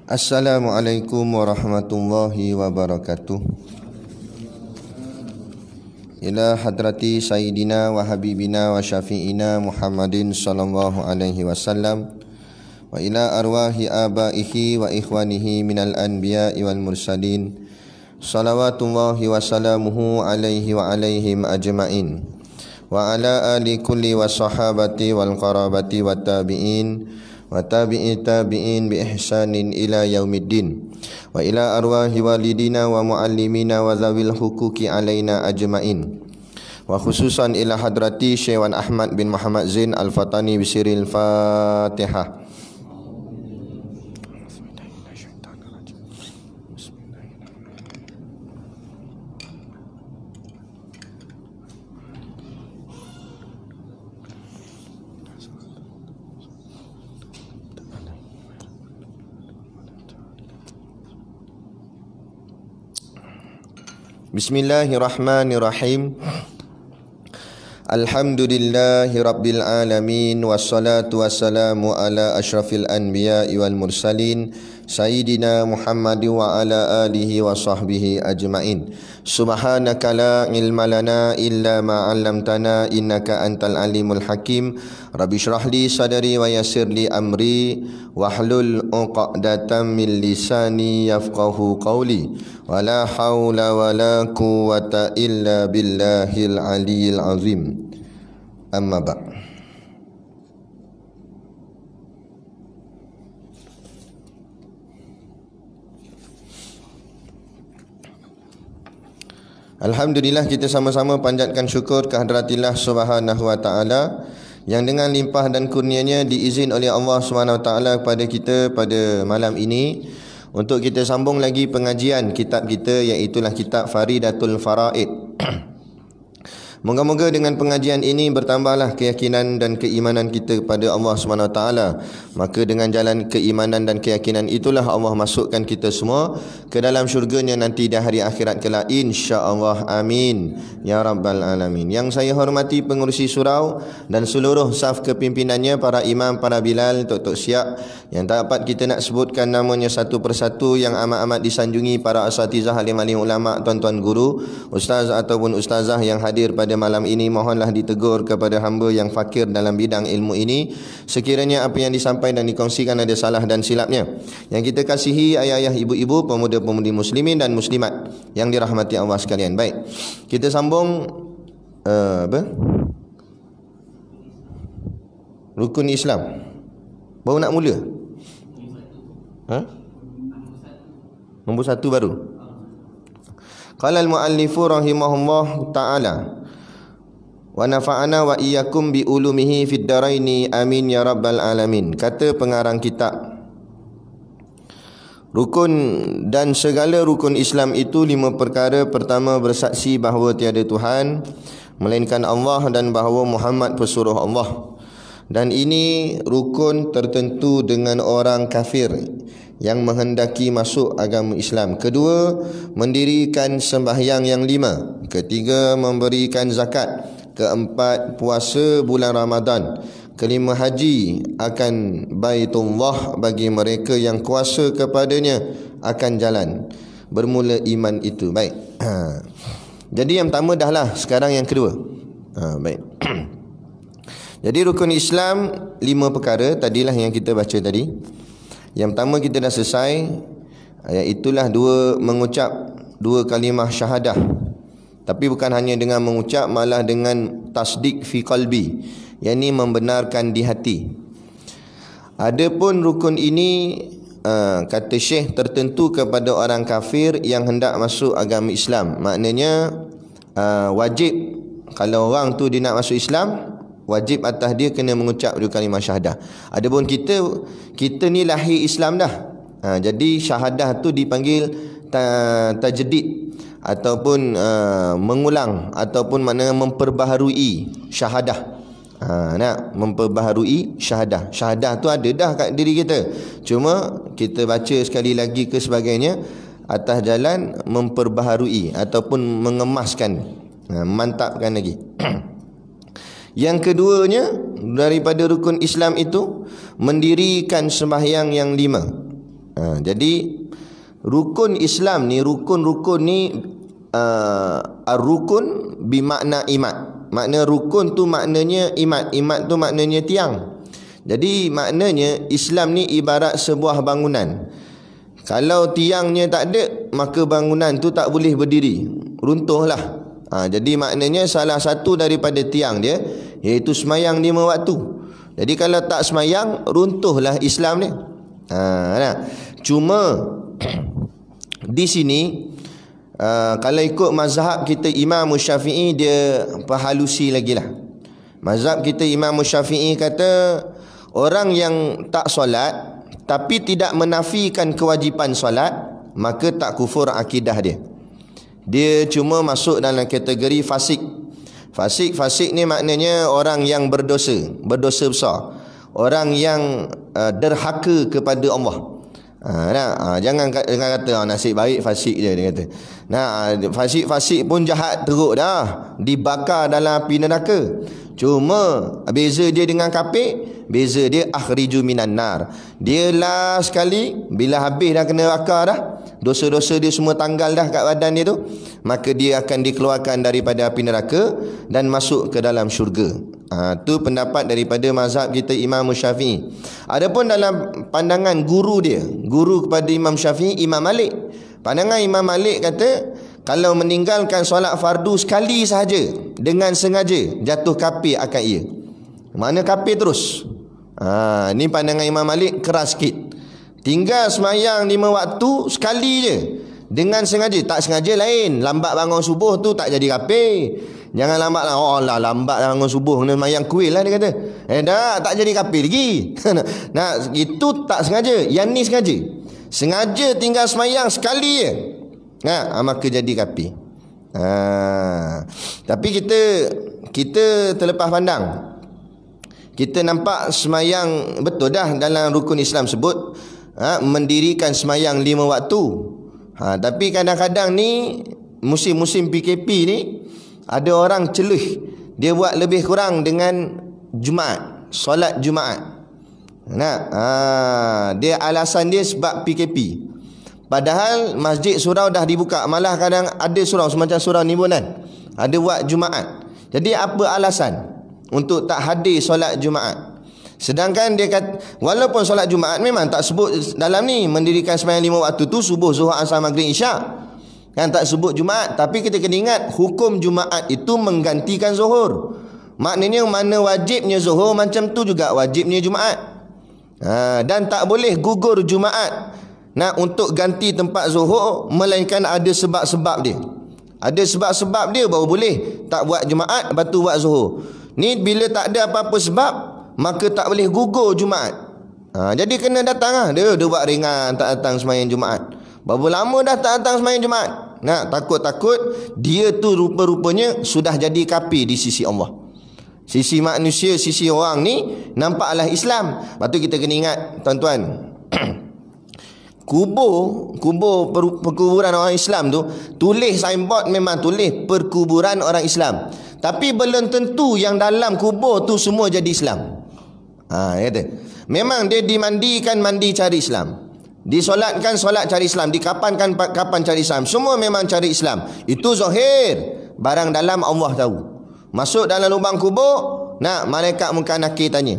Assalamualaikum warahmatullahi wabarakatuh. Ila hadrati Sayyidina wa Habibina wa Syafi'ina Muhammadin sallallahu alaihi wasallam, wa ila arwahi abaihi wa ikhwanihi minal anbiya'i wal mursalin, salawatullahi wa salamuhu alaihi wa alaihim ajma'in, wa ala ali kulli wa sahabati wal qarabati wa tabi'in wa tabi'i tabi'in bi ihsanin ila yaumiddin, wa ila arwahi walidina wa muallimina wa zawil hukuki alaina ajma'in, wa khususan ila hadrati Syekh Wan Ahmad bin Muhammad Zain Al-Fatani bisiril Fatihah. Bismillahirrahmanirrahim. Alhamdulillahi rabbil alamin, wassalatu wassalamu ala asyrafil anbiya'i wal mursalin, Sayyidina Muhammad wa ala alihi wa sahbihi ajma'in. Subhanaka la ilma lana illa ma 'allamtana innaka antal alimul hakim. Rabbi shrah li sadri wa yassir li amri wahlul 'uqdatam min lisani yafqahu qawli. Wala haula wala quwwata illa billahil aliyyil azim. Amma ba'. Alhamdulillah, kita sama-sama panjatkan syukur kehadраtillah Subhanahu wa taala yang dengan limpah dan kurnianya diizin oleh Allah Subhanahu wa taala kepada kita pada malam ini untuk kita sambung lagi pengajian kitab kita, iaitu kitab Faridatul Faraid. Moga-moga dengan pengajian ini bertambahlah keyakinan dan keimanan kita kepada Allah SWT. Maka dengan jalan keimanan dan keyakinan itulah Allah masukkan kita semua ke dalam syurganya nanti di hari akhirat kelak, insya-Allah. Amin ya rabbal alamin. Yang saya hormati pengurusi surau dan seluruh saf kepimpinannya, para imam, para bilal, tok-tok siap yang tak dapat kita nak sebutkan namanya satu persatu, yang amat-amat disanjungi para asatizah, alim-alim ulama, tuan-tuan guru, ustaz ataupun ustazah yang hadir pada malam ini. Mohonlah ditegur kepada hamba yang fakir dalam bidang ilmu ini, sekiranya apa yang disampaikan dan dikongsikan ada salah dan silapnya. Yang kita kasihi ayah-ayah, ibu-ibu, pemuda-pemudi muslimin dan muslimat yang dirahmati Allah sekalian. Baik, kita sambung rukun Islam. Baru nak mula? Nombor 1 baru. Qala al-muallifu rahimahullah ta'ala, wa nafa'ana wa iyyakum bi ulumihi fid daraini amin ya rabbal alamin. Kata pengarang kitab, rukun dan segala rukun Islam itu 5 perkara. Pertama, bersaksi bahawa tiada Tuhan melainkan Allah dan bahawa Muhammad pesuruh Allah. Dan ini rukun tertentu dengan orang kafir yang menghendaki masuk agama Islam. Kedua, mendirikan sembahyang yang 5. Ketiga, memberikan zakat. Keempat, puasa bulan Ramadan. Kelima, haji akan Baitullah bagi mereka yang kuasa kepadanya akan jalan. Bermula iman itu. Baik. Jadi yang pertama dah lah, sekarang yang kedua. Baik. Jadi rukun Islam 5 perkara. Tadilah yang kita baca tadi. Yang pertama kita dah selesai, iaitulah mengucap 2 kalimah syahadah. Tapi bukan hanya dengan mengucap, malah dengan tasdik fi qalbi, yakni membenarkan di hati. Adapun rukun ini kata Syekh tertentu kepada orang kafir yang hendak masuk agama Islam. Maknanya wajib, kalau orang tu dia nak masuk Islam, wajib atas dia kena mengucap 2 kalimah syahadah. Adapun kita ni lahir Islam dah. Jadi syahadah tu dipanggil tajdid ataupun mengulang, ataupun maknanya memperbaharui syahadah. Nak memperbaharui syahadah. Syahadah tu ada dah kat diri kita, cuma kita baca sekali lagi ke sebagainya atas jalan memperbaharui ataupun mengemaskan, mantapkan lagi. Yang keduanya daripada rukun Islam itu mendirikan sembahyang yang 5. Jadi rukun Islam ni, rukun-rukun ni ar-rukun bermakna imat. Makna rukun tu maknanya imat. Imat tu maknanya tiang. Jadi maknanya Islam ni ibarat sebuah bangunan. Kalau tiangnya tak ada, maka bangunan tu tak boleh berdiri, runtuhlah. Jadi maknanya salah satu daripada tiang dia iaitu semayang 5 waktu. Jadi kalau tak semayang, runtuhlah Islam ni. Cuma di sini kalau ikut mazhab kita Imam Syafi'i, dia perhalusi lagi lah. Mazhab kita Imam Syafi'i kata orang yang tak solat tapi tidak menafikan kewajipan solat, maka tak kufur akidah dia. Dia cuma masuk dalam kategori fasik. Fasik ni maknanya orang yang berdosa besar. Orang yang derhaka kepada Allah. Jangan kata nasib baik fasik je, dia kata. Fasik pun jahat teruk dah, dibakar dalam api neraka. Cuma beza dia dengan kafir, beza dia akhriju minan nar. Dia last sekali bila habis dah kena bakar dah, dosa-dosa dia semua tanggal dah kat badan dia tu, maka dia akan dikeluarkan daripada api neraka dan masuk ke dalam syurga. Tu pendapat daripada mazhab kita Imam Syafi'i. Adapun dalam pandangan guru dia, guru kepada Imam Syafi'i, Imam Malik, pandangan Imam Malik kata kalau meninggalkan solat fardu sekali sahaja dengan sengaja, jatuh kafir akan ia. Mana kafir terus. Ni pandangan Imam Malik keras sikit. Tinggal semayang 5 waktu sekali je dengan sengaja. Tak sengaja lain, lambat bangun subuh tu tak jadi kafir. Jangan lambat lah. Oh lah, lambat bangun subuh kena semayang kuil lah, dia kata. Tak jadi kafir lagi. Itu tak sengaja. Yang ni sengaja. Sengaja tinggal semayang sekali je, maka jadi kafir. Tapi kita terlepas pandang. Kita nampak semayang betul dah dalam rukun Islam sebut mendirikan semayang 5 waktu. Tapi kadang-kadang ni musim-musim PKP ni ada orang celuh, dia buat lebih kurang dengan Jumaat, solat Jumaat. Dia alasan dia sebab PKP. Padahal masjid surau dah dibuka. Malah kadang ada surau semacam surau Nimbunan, ada buat Jumaat. Jadi apa alasan untuk tak hadir solat Jumaat? Sedangkan dia kata walaupun solat Jumaat memang tak sebut dalam ni mendirikan sembahyang 5 waktu tu, subuh, zuhur, asar, maghrib, isyak, kan tak sebut Jumaat. Tapi kita kena ingat hukum Jumaat itu menggantikan zuhur. Maknanya mana wajibnya zuhur, macam tu juga wajibnya Jumaat. Dan tak boleh gugur Jumaat untuk ganti tempat zuhur, melainkan ada sebab-sebab dia. Ada sebab-sebab dia baru boleh tak buat Jumaat, lepas tu buat zuhur. Ni bila tak ada apa-apa sebab, maka tak boleh gugur Jumaat. Jadi kena datang Dia buat ringan, tak datang sembahyang Jumaat. Berapa lama dah tak datang sembahyang Jumaat? Takut-takut dia tu rupa-rupanya sudah jadi kafir di sisi Allah. Sisi manusia, sisi orang ni nampaklah Islam. Lepas tu kita kena ingat, tuan-tuan, perkuburan orang Islam tu, tulis signboard memang tulis perkuburan orang Islam, tapi belum tentu yang dalam kubur tu semua jadi Islam. Kata memang dia dimandikan mandi cari Islam, disolatkan solat cari Islam, dikapankan kapan cari Islam, semua memang cari Islam. Itu zahir. Barang dalam Allah tahu. Masuk dalam lubang kubur, malaikat munkar nakir tanya.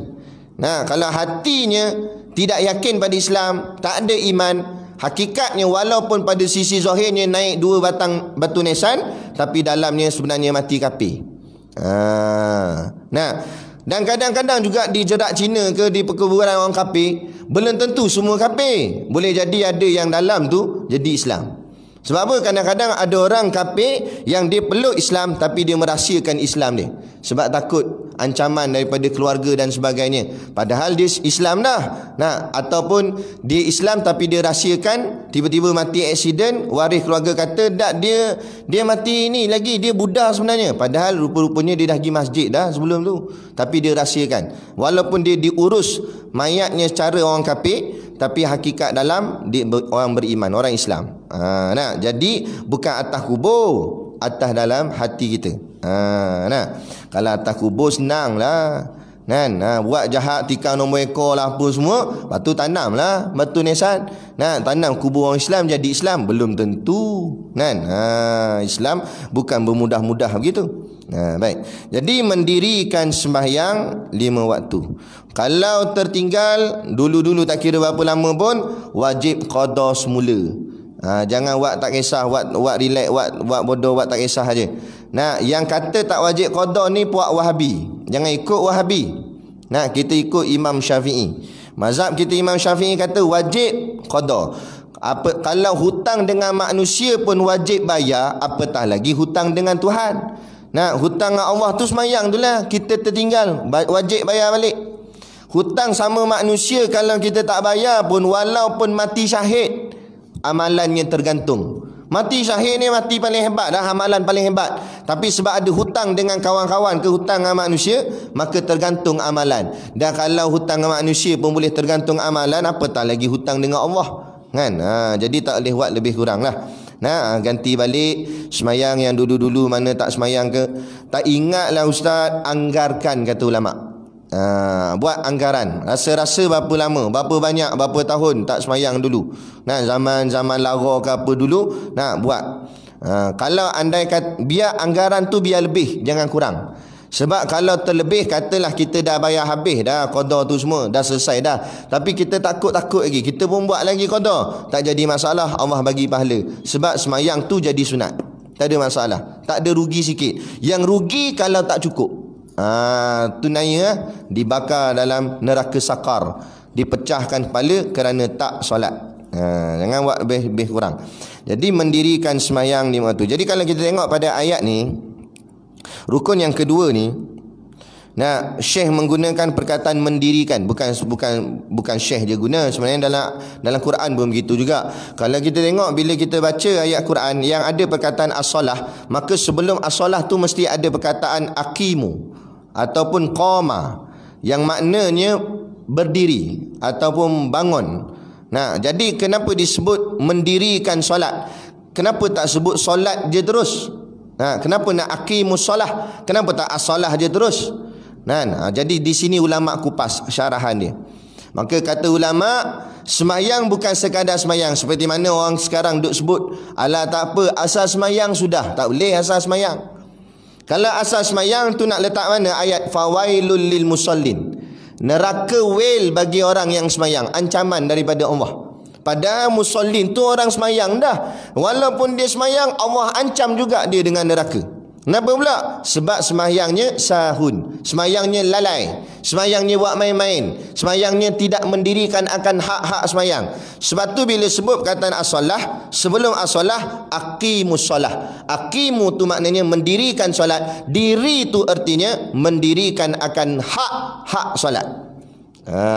Kalau hatinya tidak yakin pada Islam, tak ada iman, hakikatnya walaupun pada sisi zahirnya naik 2 batang batu nisan, tapi dalamnya sebenarnya mati kafir. Dan kadang-kadang juga di jerak Cina ke, di perkuburan orang kafir, belum tentu semua kafir. Boleh jadi ada yang dalam tu jadi Islam. Sebab apa? Kadang-kadang ada orang kafir yang dia peluk Islam tapi dia merahsiakan Islam dia, sebab takut ancaman daripada keluarga dan sebagainya. Padahal dia Islam dah. Ataupun dia Islam tapi dia rahsiakan, tiba-tiba mati aksiden, waris keluarga kata tak, dia mati ni lagi, dia Buddha sebenarnya. Padahal rupa-rupanya dia dah pergi masjid dah sebelum tu, tapi dia rahsiakan. Walaupun dia diurus mayatnya secara orang kafir, tapi hakikat dalam dia orang beriman, orang Islam. Jadi bukan atas kubur, atas dalam hati kita. Kalau atas kubur senang lah. Kan? Buat jahat, tikam nombor ekor lah apa semua, lepas tu tanam lah batu nisan. Tanam kubur orang Islam jadi Islam, belum tentu. Kan? Islam bukan bermudah-mudah begitu. Baik. Jadi mendirikan sembahyang 5 waktu. Kalau tertinggal dulu-dulu tak kira berapa lama pun, wajib qada semula. Jangan buat tak kisah, buat relax, buat bodoh, buat tak kisah aja. Yang kata tak wajib qada ni puak Wahabi. Jangan ikut Wahabi. Kita ikut Imam Syafi'i. Mazhab kita Imam Syafi'i kata wajib qada. Kalau hutang dengan manusia pun wajib bayar, apatah lagi hutang dengan Tuhan. Hutang dengan Allah tu semayang tu lah, kita tertinggal, wajib bayar balik. Hutang sama manusia kalau kita tak bayar pun, walaupun mati syahid, amalannya tergantung. Mati syahid ni mati paling hebat dah, amalan paling hebat. Tapi sebab ada hutang dengan kawan-kawan ke hutang dengan manusia, maka tergantung amalan. Dan kalau hutang dengan manusia pun boleh tergantung amalan, apatah lagi hutang dengan Allah. Kan? Jadi tak boleh buat lebih kurang lah. Ganti balik semayang yang dulu-dulu mana tak semayang ke, tak ingatlah ustaz, anggarkan kata ulama'. Buat anggaran, rasa-rasa berapa lama, berapa banyak, berapa tahun tak semayang dulu. Zaman lara ke apa dulu, buat. Kalau andai biar anggaran tu biar lebih, jangan kurang. Sebab kalau terlebih, katalah kita dah bayar habis dah qada tu semua, dah selesai dah, tapi kita takut-takut lagi, kita pun buat lagi qada, tak jadi masalah, Allah bagi pahala. Sebab semayang tu jadi sunat, tak ada masalah, tak ada rugi sikit. Yang rugi kalau tak cukup, tunainya dibakar dalam neraka sakar, dipecahkan kepala kerana tak solat. Jangan buat lebih kurang. Jadi mendirikan semayang 5 waktu. Jadi kalau kita tengok pada ayat ni, rukun yang kedua ni, Syekh menggunakan perkataan mendirikan, bukan Syekh je guna. Sebenarnya dalam Quran pun begitu juga. Kalau kita tengok, bila kita baca ayat Quran yang ada perkataan as-salah, maka sebelum as-salah tu mesti ada perkataan aqimu ataupun qama, yang maknanya berdiri ataupun bangun. Jadi kenapa disebut mendirikan solat? Kenapa tak sebut solat je terus? Kenapa nak aqimus solah? Kenapa tak as-salah je terus? Jadi di sini ulama kupas syarahan dia. Maka kata ulama, semayang bukan sekadar semayang seperti mana orang sekarang duk sebut, alah tak apa, asal semayang sudah. Tak boleh asal semayang. Kalau asal semayang tu nak letak mana ayat fawailul lil musallin, neraka wail bagi orang yang semayang, ancaman daripada Allah. Padahal musallin tu orang semayang dah, walaupun dia semayang, Allah ancam juga dia dengan neraka. Kenapa pula? Sebab semayangnya sahun, semayangnya lalai, semayangnya buat main-main, semayangnya tidak mendirikan akan hak-hak semayang. Sebab tu bila sebut perkataan as-salah, sebelum as-salah aqimus salah. Aqimu tu maknanya mendirikan solat, diri tu artinya mendirikan akan hak-hak solat.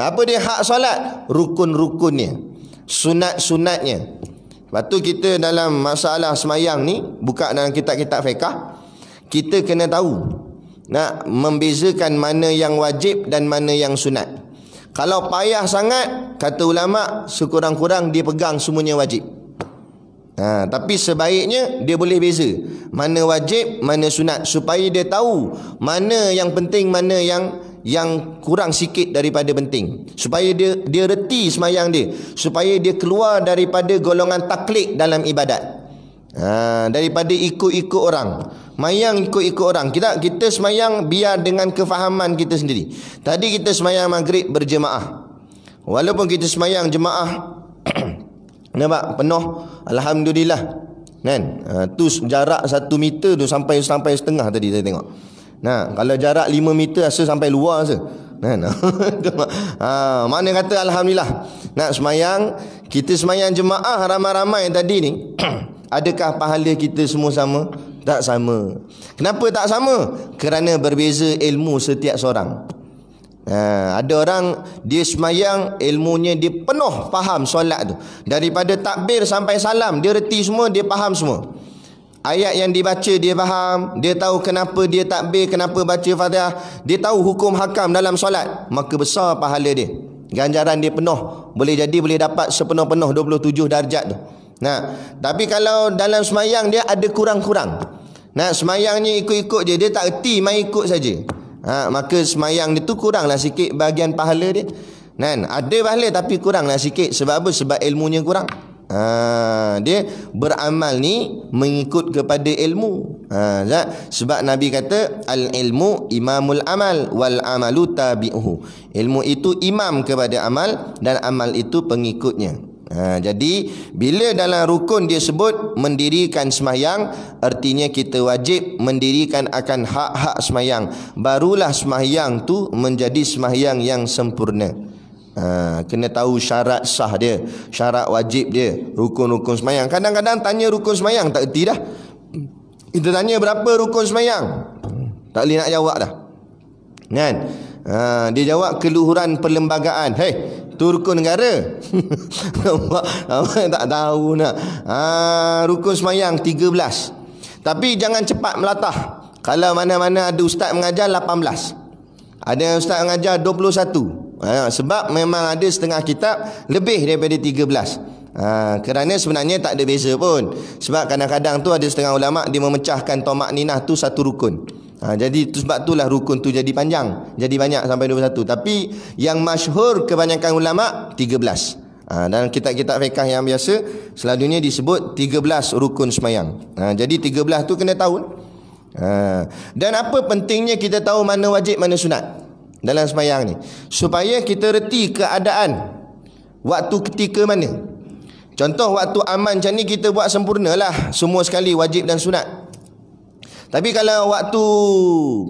Apa dia hak solat? Rukun-rukunnya, sunat-sunatnya. Lepas tu kita dalam masalah semayang ni, buka dalam kitab-kitab fiqah, kita kena tahu, nak membezakan mana yang wajib dan mana yang sunat. Kalau payah sangat, kata ulama, sekurang-kurang dia pegang semuanya wajib. Tapi sebaiknya dia boleh beza mana wajib, mana sunat, supaya dia tahu mana yang penting, mana yang kurang sikit daripada penting, supaya dia reti semayang dia, supaya dia keluar daripada golongan taklid dalam ibadat, daripada ikut-ikut orang. Mayang ikut-ikut orang. Kita semayang biar dengan kefahaman kita sendiri. Tadi kita semayang maghrib berjemaah, walaupun kita semayang jemaah nampak penuh, alhamdulillah, kan? Tu jarak 1 meter tu sampai setengah tadi saya tengok. Kalau jarak 5 meter rasa sampai luar rasa. Mana kata alhamdulillah. Nak semayang, kita semayang jemaah ramai-ramai tadi ni, adakah pahala kita semua sama? Tak sama. Kenapa tak sama? Kerana berbeza ilmu setiap seorang. Ada orang dia semayang, ilmunya dia penuh faham solat tu, daripada takbir sampai salam dia reti semua, dia faham semua. Ayat yang dibaca dia faham, dia tahu kenapa dia takbir, kenapa baca Fatihah, dia tahu hukum hakam dalam solat, maka besar pahala dia, ganjaran dia penuh, boleh dapat sepenuh-penuh 27 darjat tu. Tapi kalau dalam semayang dia ada kurang-kurang. Semayangnya ikut-ikut je, dia tak erti, main ikut saja. maka semayang dia tu kuranglah sikit bahagian pahala dia. Kan? Ada pahala tapi kuranglah sikit. Sebab apa? Sebab ilmunya kurang. Dia beramal ni mengikut kepada ilmu. Sebab Nabi kata al-ilmu imamul amal wal amalu tabi'uhu. Ilmu itu imam kepada amal dan amal itu pengikutnya. Jadi bila dalam rukun dia sebut mendirikan semayang, artinya kita wajib mendirikan akan hak-hak semayang. Barulah semayang tu menjadi semayang yang sempurna. Kena tahu syarat sah dia, syarat wajib dia, rukun-rukun semayang. Kadang-kadang tanya rukun semayang tak erti dah. Kita tanya berapa rukun semayang, tak boleh nak jawab dah. Kan? Dia jawab keluhuran perlembagaan. Hei, tu rukun negara. Tak tahu nak. Rukun semayang 13. Tapi jangan cepat melatah. Kalau mana-mana ada ustaz mengajar 18, ada ustaz mengajar 21. Sebab memang ada setengah kitab lebih daripada 13. Kerana sebenarnya tak ada beza pun. Sebab kadang-kadang tu ada setengah ulama' dia memecahkan tomak ninah tu satu rukun. Jadi sebab itulah rukun tu jadi panjang, jadi banyak sampai 21. Tapi yang masyhur kebanyakan ulama' 13. Dalam kitab-kitab fiqh yang biasa selalunya disebut 13 rukun semayang. Jadi 13 tu kena tahu. Dan apa pentingnya kita tahu mana wajib mana sunat dalam semayang ni? Supaya kita reti keadaan waktu ketika mana. Contoh waktu aman macam ni kita buat sempurnalah semua sekali wajib dan sunat. Tapi kalau waktu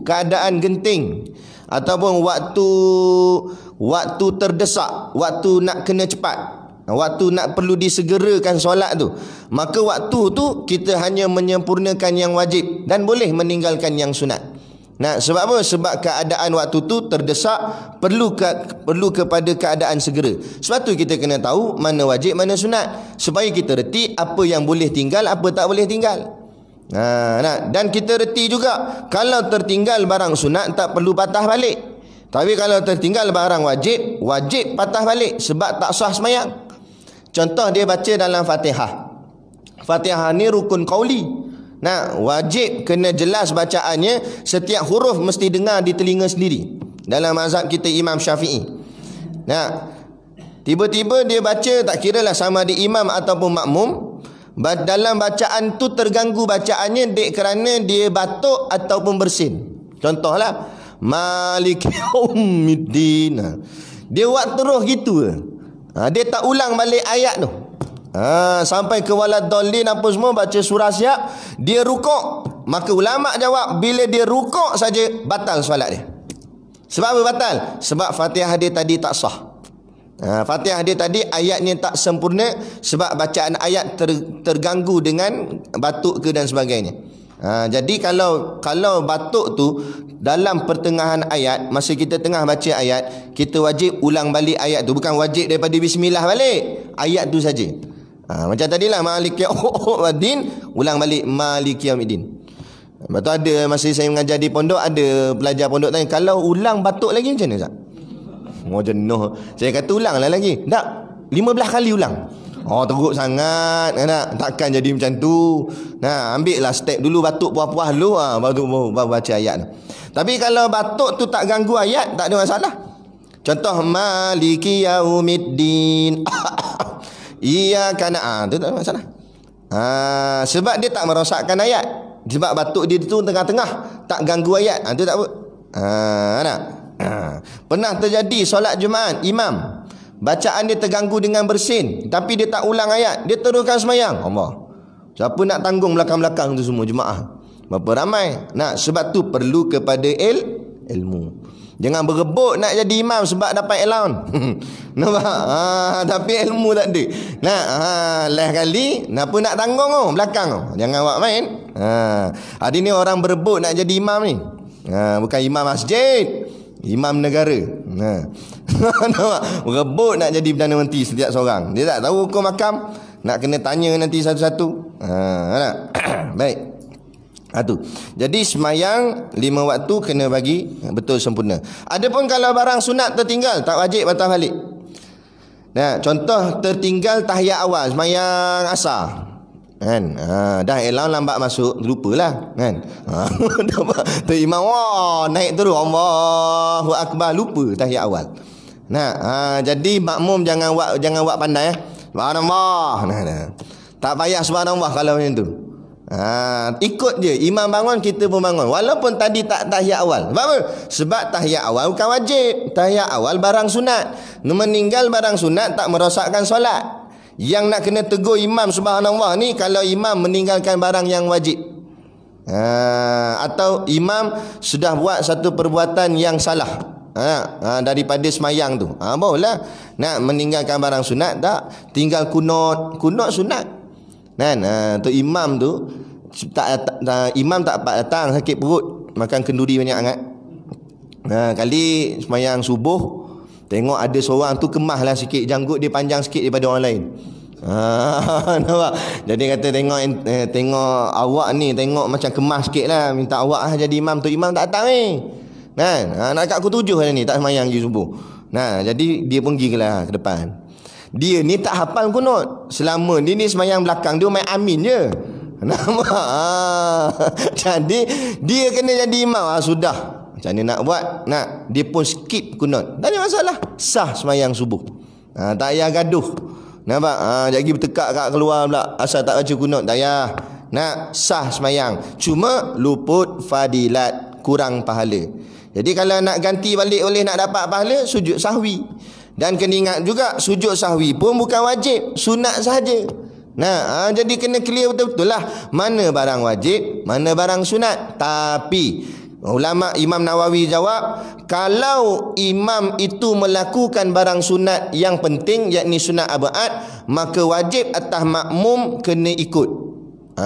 keadaan genting ataupun waktu terdesak, waktu nak kena cepat, waktu nak perlu disegerakan solat tu, maka waktu tu kita hanya menyempurnakan yang wajib dan boleh meninggalkan yang sunat. Sebab apa? Sebab keadaan waktu tu terdesak, perlu kepada keadaan segera. Sebab tu kita kena tahu mana wajib mana sunat, supaya kita reti apa yang boleh tinggal, apa tak boleh tinggal. Dan kita reti juga kalau tertinggal barang sunat tak perlu patah balik. Tapi kalau tertinggal barang wajib, wajib patah balik sebab tak sah semayang. Contoh dia baca dalam Fatihah. Fatihah ni rukun qauli. Wajib kena jelas bacaannya, setiap huruf mesti dengar di telinga sendiri. Dalam mazhab kita Imam Syafi'i. Tiba-tiba dia baca, tak kiralah sama ada imam ataupun makmum, dalam bacaan tu terganggu bacaannya kerana dia batuk ataupun bersin. Contohlah Maliki Yaumiddin. Dia buat terus gitu. Dia tak ulang balik ayat tu. Sampai ke waladdallin apa semua, baca surah siap, dia rukuk. Maka ulama jawab bila dia rukuk saja batal solat dia. Sebab apa batal? Sebab Fatihah dia tadi tak sah. Fatihah dia tadi ayatnya tak sempurna sebab bacaan ayat terganggu dengan batuk ke dan sebagainya. Jadi kalau batuk tu dalam pertengahan ayat, masa kita tengah baca ayat, kita wajib ulang balik ayat tu. Bukan wajib daripada bismillah balik, ayat tu saja. Macam tadilah Maliki Yaumiddin, ulang balik Maliki Yaumiddin. Lepas tu ada, masa saya mengajar di pondok, ada pelajar pondok tanya, kalau ulang batuk lagi macam mana Ustaz? Jenuh. Saya kata ulanglah lagi. Tak, 15 kali ulang. Teruk sangat. Takkan jadi macam tu. Ambil lah step dulu, batuk puas-puas dulu, baru baca ayat tu. Tapi kalau batuk tu tak ganggu ayat, tak ada masalah. Contoh Maliki Yaumiddin. Iyyaka na'budu, tu tak ada masalah. Sebab dia tak merosakkan ayat. Sebab batuk dia tu tengah-tengah, tak ganggu ayat. Tu tak apa. Pernah terjadi solat Jumaat, imam bacaan dia terganggu dengan bersin, tapi dia tak ulang ayat, dia teruskan semayang. Allah, siapa nak tanggung belakang-belakang tu semua jemaah? Berapa ramai? Sebab tu perlu kepada ilmu. Jangan berebut nak jadi imam sebab dapat allowance. Nampak? Tapi ilmu tak ada. Last kali kenapa nak tanggung belakang? Jangan buat main. Hari ni orang berebut nak jadi imam ni. Bukan imam masjid, imam negara. Nampak? Berebut nak jadi Perdana Menteri setiap seorang. Dia tak tahu hukum makam, nak kena tanya nanti satu-satu. Baik. Tu. Jadi semayang 5 waktu kena bagi betul sempurna. Adapun kalau barang sunat tertinggal, tak wajib batal balik. Contoh tertinggal tahiyat awal semayang asar. kan. Dah elang lambat masuk, lupalah kan. Tu imam naik terus Allahu akbar, lupa tahiyat awal. Jadi makmum jangan buat pandai. Subhanallah. Tak payah subhanallah kalau macam tu. Ikut je, imam bangun kita pun bangun, walaupun tadi tak tahiyat awal. Sebab apa? Sebab tahiyat awal bukan wajib. Tahiyat awal barang sunat. Meninggal barang sunat tak merosakkan solat. Yang nak kena tegur imam subhanallah ni kalau imam meninggalkan barang yang wajib, atau imam sudah buat satu perbuatan yang salah daripada semayang tu. Bolehlah. Nak meninggalkan barang sunat tak, tinggal kunut sunat kan. Tu imam tu imam tak datang, sakit perut, makan kenduri banyak sangat. Kali semayang subuh, tengok ada seorang tu kemaslah sikit, janggut dia panjang sikit daripada orang lain. Nampak? Jadi kata tengok awak ni, tengok macam kemas sikit lah, minta awak jadi imam. Tu imam tak datang ni kan. Nak kat aku 7 hari ni tak semayang je subuh. Jadi dia pun pergi ke depan. Dia ni tak hafal kunut. Selama dia ni semayang belakang, dia main amin je. Nampak? Jadi dia kena jadi imam. Sudah, macam mana nak buat? Dia pun skip kunut, tak ada masalah, sah semayang subuh. Tak payah gaduh. Nampak? Jadi bertekak kat keluar pula, asal tak baca kunut, tak payah. Sah semayang, cuma luput fadilat, kurang pahala. Jadi kalau nak ganti balik boleh, nak dapat pahala, sujud sahwi. Dan kena ingat juga, sujud sahwi pun bukan wajib, sunat sahaja. Jadi kena clear betul-betul lah mana barang wajib, mana barang sunat. Tapi ulama Imam Nawawi jawab, kalau imam itu melakukan barang sunat yang penting, yakni sunat abad, maka wajib atas makmum kena ikut.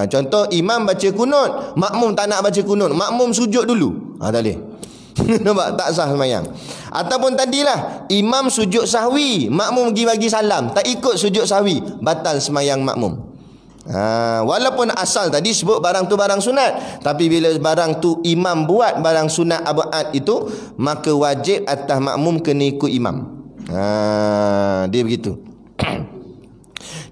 Contoh, imam baca kunut, makmum tak nak baca kunut, makmum sujud dulu, tak boleh. Nampak? Tak sah semayang. Ataupun tadilah imam sujud sahwi, makmum pergi bagi salam, tak ikut sujud sahwi, batal semayang makmum. Walaupun asal tadi sebut barang tu barang sunat, tapi bila barang tu imam buat barang sunat abad itu, maka wajib atas makmum kena ikut imam. Dia begitu.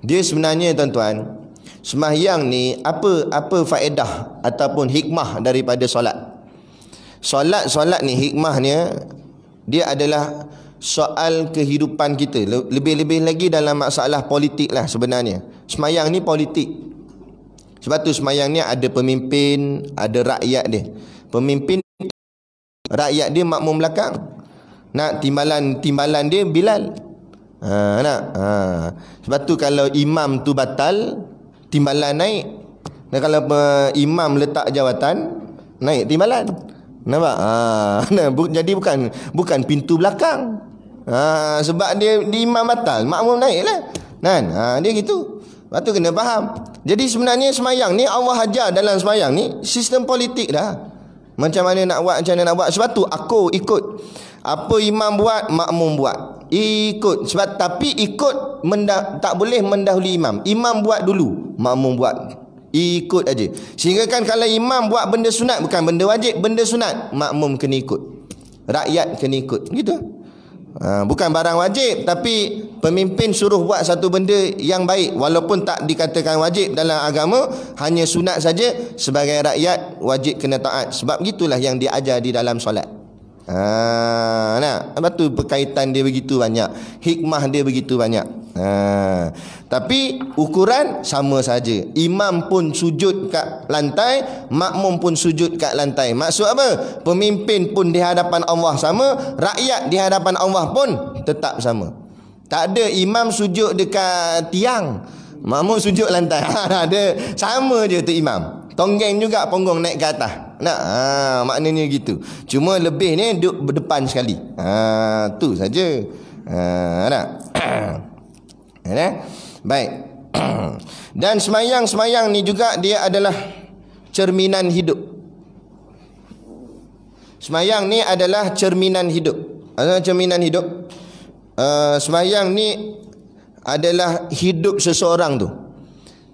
Dia sebenarnya tuan-tuan, sembahyang ni apa faedah ataupun hikmah daripada solat? Solat ni hikmahnya, dia adalah soal kehidupan kita. Lebih-lebih lagi dalam masalah politik lah sebenarnya. Semayang ni politik. Sebab tu semayang ni ada pemimpin, ada rakyat dia. Pemimpin, rakyat dia makmum belakang. Timbalan dia Bilal. Sebab tu kalau imam tu batal, timbalan naik. Dan kalau imam letak jawatan, naik timbalan. Nampak? Jadi bukan pintu belakang. Sebab dia di imam batal, makmum naik lah kan. Dia gitu. Lepas tu kena faham. Jadi sebenarnya semayang ni, Allah ajar dalam semayang ni sistem politik dah. Macam mana nak buat, macam mana nak buat. Sebab tu aku ikut apa imam buat, makmum buat, ikut. Sebab tapi ikut tak boleh mendahului imam. Imam buat dulu, makmum buat, ikut aja. Sehingga kan kalau imam buat benda sunat, bukan benda wajib, benda sunat, makmum kena ikut, rakyat kena ikut, gitu. Bukan barang wajib, tapi pemimpin suruh buat satu benda yang baik, walaupun tak dikatakan wajib dalam agama, hanya sunat saja, sebagai rakyat wajib kena taat. Sebab gitulah yang diajar di dalam solat. Sebab tu berkaitan dia begitu banyak, hikmah dia begitu banyak. Tapi ukuran sama saja. Imam pun sujud kat lantai, makmum pun sujud kat lantai. Maksud apa? Pemimpin pun di hadapan Allah sama, rakyat di hadapan Allah pun tetap sama. Tak ada imam sujud dekat tiang, makmum sujud lantai. Ada, sama je tu imam. Tonggeng juga punggung naik ke atas. Maknanya gitu. Cuma lebih ni duduk berdepan sekali. Tu saja. Baik. Dan semayang ni juga dia adalah cerminan hidup. Semayang ni adalah cerminan hidup. Cerminan hidup. Semayang ni adalah hidup seseorang tu.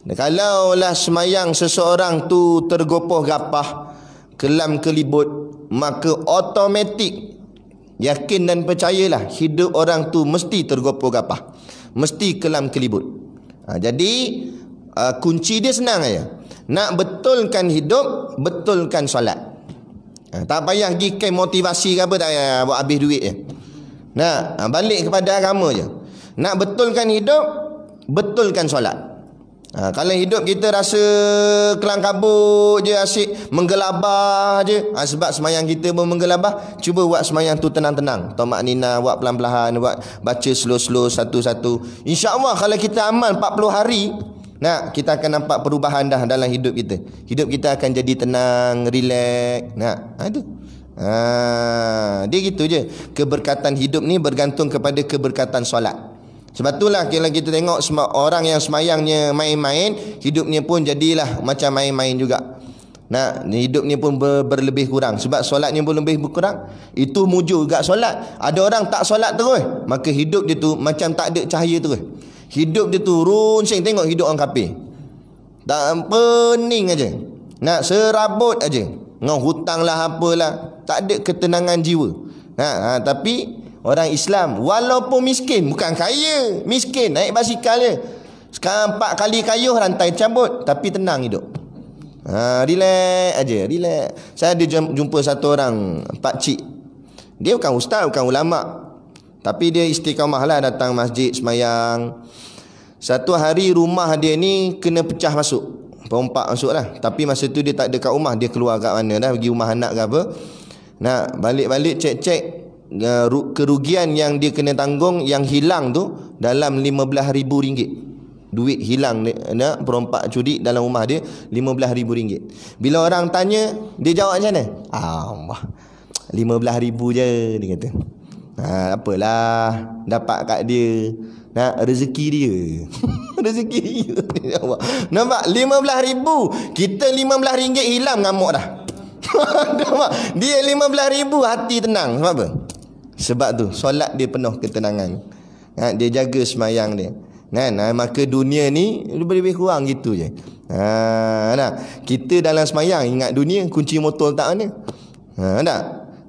Kalaulah semayang seseorang tu tergopoh gapah, kelam kelibut, maka automatik yakin dan percayalah hidup orang tu mesti tergopoh gapah, mesti kelam kelibut. Jadi kunci dia senang aja. Nak betulkan hidup, betulkan solat. Tak payah pergi ke motivasi ke apa, tak payah buat habis duit je. Balik kepada agama je. Nak betulkan hidup, betulkan solat. Kalau hidup kita rasa kelang kabut je, asyik menggelabah je, sebab semayang kita pun menggelabah, cuba buat semayang tu tenang-tenang, tamak nina, buat pelan-pelan, buat baca slow-slow satu-satu. InsyaAllah kalau kita amal 40 hari, kita akan nampak perubahan dah dalam hidup kita. Hidup kita akan jadi tenang, relax. Itu. Dia gitu je. Keberkatan hidup ni bergantung kepada keberkatan solat. Sebab itulah kalau kita tengok orang yang semayangnya main-main, hidupnya pun jadilah macam main-main juga. Hidupnya pun berlebih kurang sebab solatnya pun lebih berkurang. Itu mujur juga solat. Ada orang tak solat terus, maka hidup dia tu macam tak ada cahaya terus. Hidup dia tu runsing. Tengok hidup orang kafir, tak pening aja, serabut aja, dengan hutang lah apalah, tak ada ketenangan jiwa. Tapi orang Islam walaupun miskin, bukan kaya, miskin, naik basikal je, sekarang 4 kali kayuh rantai cabut, tapi tenang hidup. Relax aja, relax. Saya ada jumpa satu orang pakcik. Dia bukan ustaz, bukan ulama, tapi dia istiqamah lah, datang masjid semayang. Satu hari rumah dia ni kena pecah masuk, perompak masuk lah. Tapi masa tu dia tak ada kat rumah, dia keluar kat mana dah, pergi rumah anak ke apa. Balik-balik cek-cek, kerugian yang dia kena tanggung, yang hilang tu dalam RM15,000. Duit hilang, perompak curi dalam rumah dia RM15,000. Bila orang tanya, dia jawab macam mana? RM15,000 je, dia kata. Apalah, dapat kat dia, rezeki dia. Rezeki dia. Nampak, RM15,000, kita RM15 hilang, ngamuk dah. Dia RM15,000 hati tenang. Sebab apa? Sebab tu solat dia penuh ketenangan. Dia jaga semayang dia. Maka dunia ni lebih kurang gitu je. Kita dalam semayang ingat dunia, kunci motor tak mana.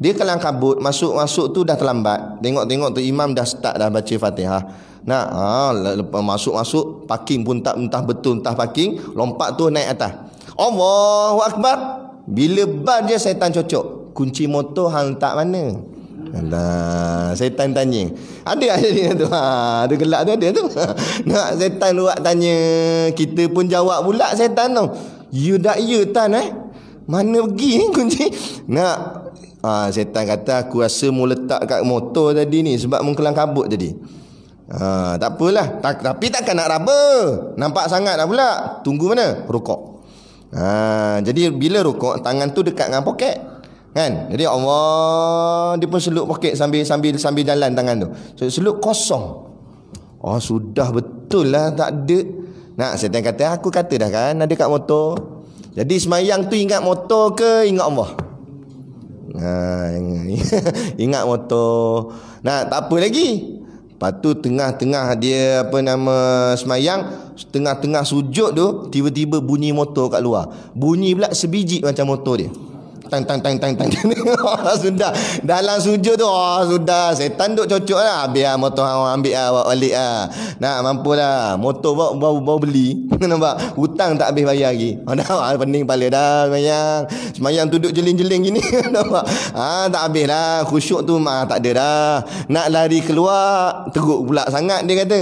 Dia kelang kabut, masuk-masuk tu dah terlambat. Tengok-tengok tu imam dah start dah baca Fatihah. Lepas masuk-masuk, parking pun tak entah betul entah parking, lompat tu naik atas. Allahu Akbar. Bila ban je syaitan cocok. Kunci motor hang tak mana? Syaitan tanya. Ada dia tu. Ada gelak tu, ada tu. Syaitan luak tanya, kita pun jawab pula syaitan tu. You tak you tan mana pergi ni kunci? Syaitan kata, aku rasa mau letak kat motor tadi ni sebab mu kelang kabut tadi. Tak apalah, tapi takkan nak raba. Nampak sangat dah pula. Tunggu mana? Rukuk. Jadi bila rukuk, tangan tu dekat dengan poket, kan? Jadi Allah, dia pun seluk poket sambil jalan tangan tu. Seluk kosong. Sudah betul lah, tak ada. Syaitan kata, aku kata dah kan ada kat motor. Jadi semayang tu ingat motor ke ingat Allah? Ingat motor. Tak apa lagi. Lepas tu tengah-tengah dia semayang, tengah-tengah sujud tu tiba-tiba bunyi motor kat luar. Bunyi pula sebiji macam motor dia. Tang tang tang tang tang. Sudah dalam sujud tu sudah setan duk cocok lah. Biar motor awak ambil awak balik mampulah. Motor baru beli. Nampak hutang tak habis bayar lagi. Dah pening kepala dah semayang tu duk jeling-jeling gini. Nampak tak habis dah, khusyuk tu tak ada dah. Nak lari keluar teruk pula sangat dia kata.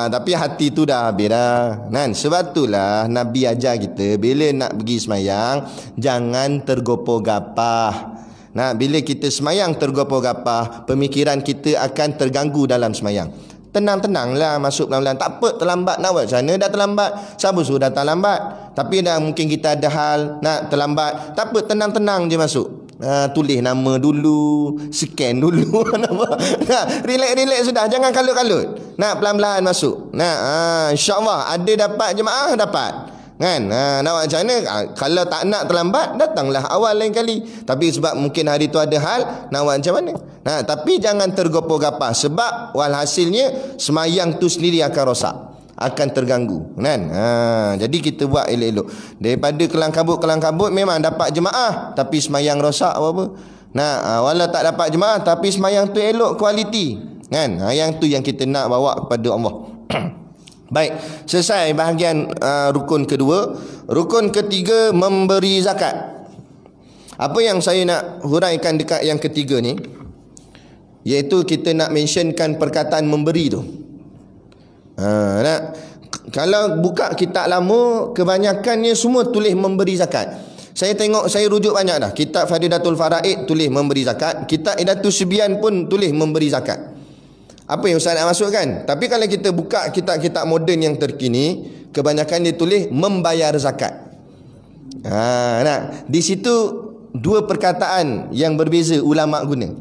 Tapi hati tu dah habis dah. Sebab itulah Nabi ajar kita bila nak pergi semayang jangan tergopoh gapah. Bila kita semayang tergopoh gapah, pemikiran kita akan terganggu dalam semayang. Tenang-tenanglah masuk pelan-pelan. Tak apa terlambat nak buat sana, dah terlambat. Siapa suruh datang lambat? Tapi dah mungkin kita ada hal nak terlambat. Tak apa, tenang-tenang je masuk. Tulis nama dulu, scan dulu. Relax-relax sudah, jangan kalut-kalut. Pelan-pelan masuk. InsyaAllah ada dapat jemaah, dapat. Kan? Nak buat macam mana? Kalau tak nak terlambat, datanglah awal lain kali. Tapi sebab mungkin hari tu ada hal, nak buat macam mana? Tapi jangan tergopoh gapah. Sebab walhasilnya semayang tu sendiri akan rosak, akan terganggu, kan? Jadi kita buat elok-elok. Daripada kelang kabut memang dapat jemaah tapi semayang rosak apa-apa. Walau tak dapat jemaah tapi semayang tu elok, kualiti, kan? Yang tu yang kita nak bawa kepada Allah. Baik, selesai bahagian rukun kedua. Rukun ketiga, memberi zakat. Apa yang saya nak huraikan dekat yang ketiga ni, iaitu kita nak mentionkan perkataan memberi tu. Kalau buka kitab lama, kebanyakannya semua tulis memberi zakat. Saya tengok, saya rujuk banyak dah. Kitab Fadidatul Faraid tulis memberi zakat. Kitab Idatul Sibyan pun tulis memberi zakat. Apa yang Ustaz nak masukkan? Tapi kalau kita buka kitab-kitab moden yang terkini, kebanyakan dia tulis membayar zakat. Di situ dua perkataan yang berbeza ulama guna.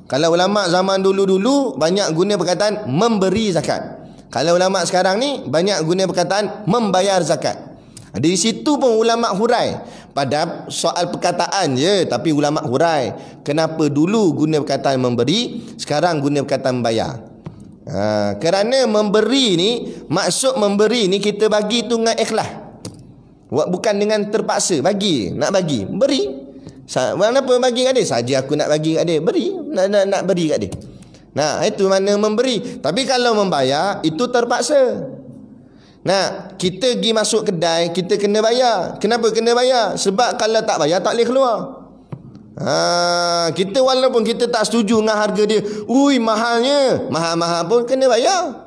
Kalau ulama zaman dulu-dulu banyak guna perkataan memberi zakat. Kalau ulama sekarang ni banyak guna perkataan membayar zakat. Di situ pun ulama hurai. Pada soal perkataan je, tapi ulama hurai kenapa dulu guna perkataan memberi, sekarang guna perkataan membayar. Kerana memberi ni, maksud memberi ni kita bagi tu dengan ikhlas, bukan dengan terpaksa. Bagi, nak bagi, beri. Kenapa bagi kat dia? Saja aku nak bagi kat dia, beri, nak beri kat dia. Nah, itu mana memberi. Tapi kalau membayar, itu terpaksa. Nah, kita pergi masuk kedai, kita kena bayar. Kenapa kena bayar? Sebab kalau tak bayar, tak boleh keluar. Kita walaupun kita tak setuju dengan harga dia, mahalnya, mahal-mahal pun kena bayar.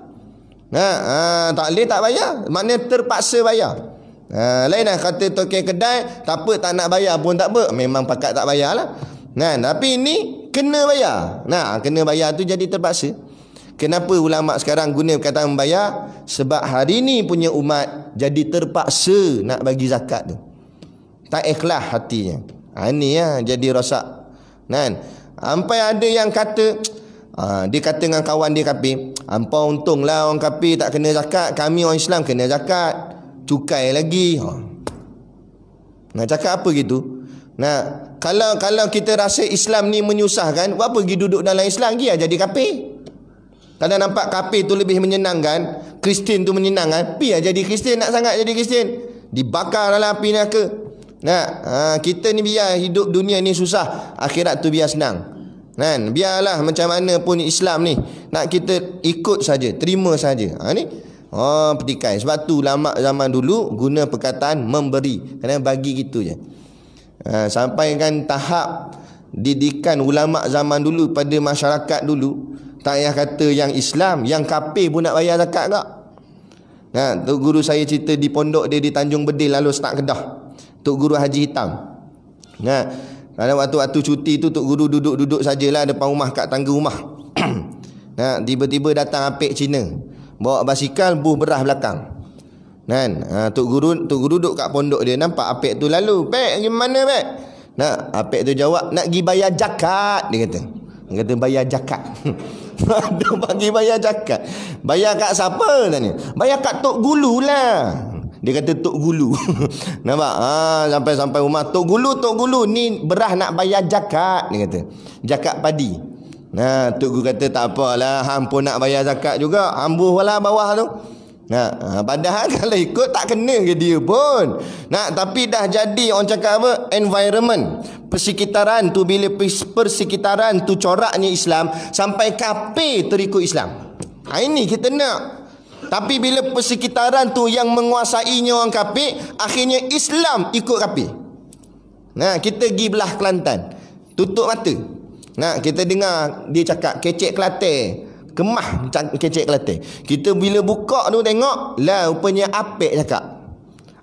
Tak boleh tak bayar, maknanya terpaksa bayar. Lain lah kata token kedai, tak apa, tak nak bayar pun tak apa, memang pakat tak bayar lah. Tapi ini kena bayar. Kena bayar tu jadi terpaksa. Kenapa ulama sekarang guna perkataan membayar? Sebab hari ni punya umat jadi terpaksa nak bagi zakat tu. Tak ikhlas hatinya. Ini jadi rosak. Sampai ada yang kata, dia kata dengan kawan dia kafir, ampau untunglah orang kafir tak kena zakat, kami orang Islam kena zakat. Cukai lagi. Nak cakap apa gitu? Kalau kita rasa Islam ni menyusahkan, buat apa pergi duduk dalam Islam lagi jadi kafir? Kalau nampak kafir tu lebih menyenangkan, Kristian tu menyenangkan, pergi jadi Kristian. Nak sangat jadi Kristian, dibakar dalam api neraka. Kita ni biar hidup dunia ni susah, akhirat tu biar senang. Biarlah macam mana pun Islam ni, nak kita ikut saja, terima saja. Ni petikai. Sebab tu ulama zaman dulu guna perkataan memberi, kerana bagi gitu je. Sampai kan tahap didikan ulama zaman dulu pada masyarakat dulu, tak payah kata yang Islam, yang kafir pun nak bayar zakat tak? Tok guru saya cerita di pondok dia di Tanjung Bedil lalu start Kedah. Tok guru Haji Hitam. Pada waktu-waktu cuti tu tok guru duduk-duduk sajalah depan rumah, kat tangga rumah. Tiba-tiba datang apek Cina, bawa basikal, buh berah belakang. Tok guru duduk kat pondok dia, nampak apek tu lalu. Pek, gimana pek? Apek tu jawab, nak pergi bayar zakat, dia kata. Dia kata bayar zakat. Dia bagi bayar zakat. Bayar kat siapa tanya? Bayar kat Tok Gulu lah. Dia kata Tok Gulu. Nampak? Sampai rumah, Tok Gulu ni berah nak bayar zakat, dia kata. Zakat padi. Tok Guru kata tak apalah, hang pun nak bayar zakat juga, ambuh lah bawah tu. Padahal kalau ikut tak kena ke dia pun. Tapi dah jadi orang cakap apa? Environment, persekitaran tu, bila persekitaran tu coraknya Islam, sampai kafir terikut Islam. Ini kita nak. Tapi bila persekitaran tu yang menguasainya orang kafir, akhirnya Islam ikut kafir. Kita pergi belah Kelantan, tutup mata. Kita dengar dia cakap kecek Kelantan, kemah kecek Kelantan. Kita bila buka tu tengok, lah rupanya apek cakap.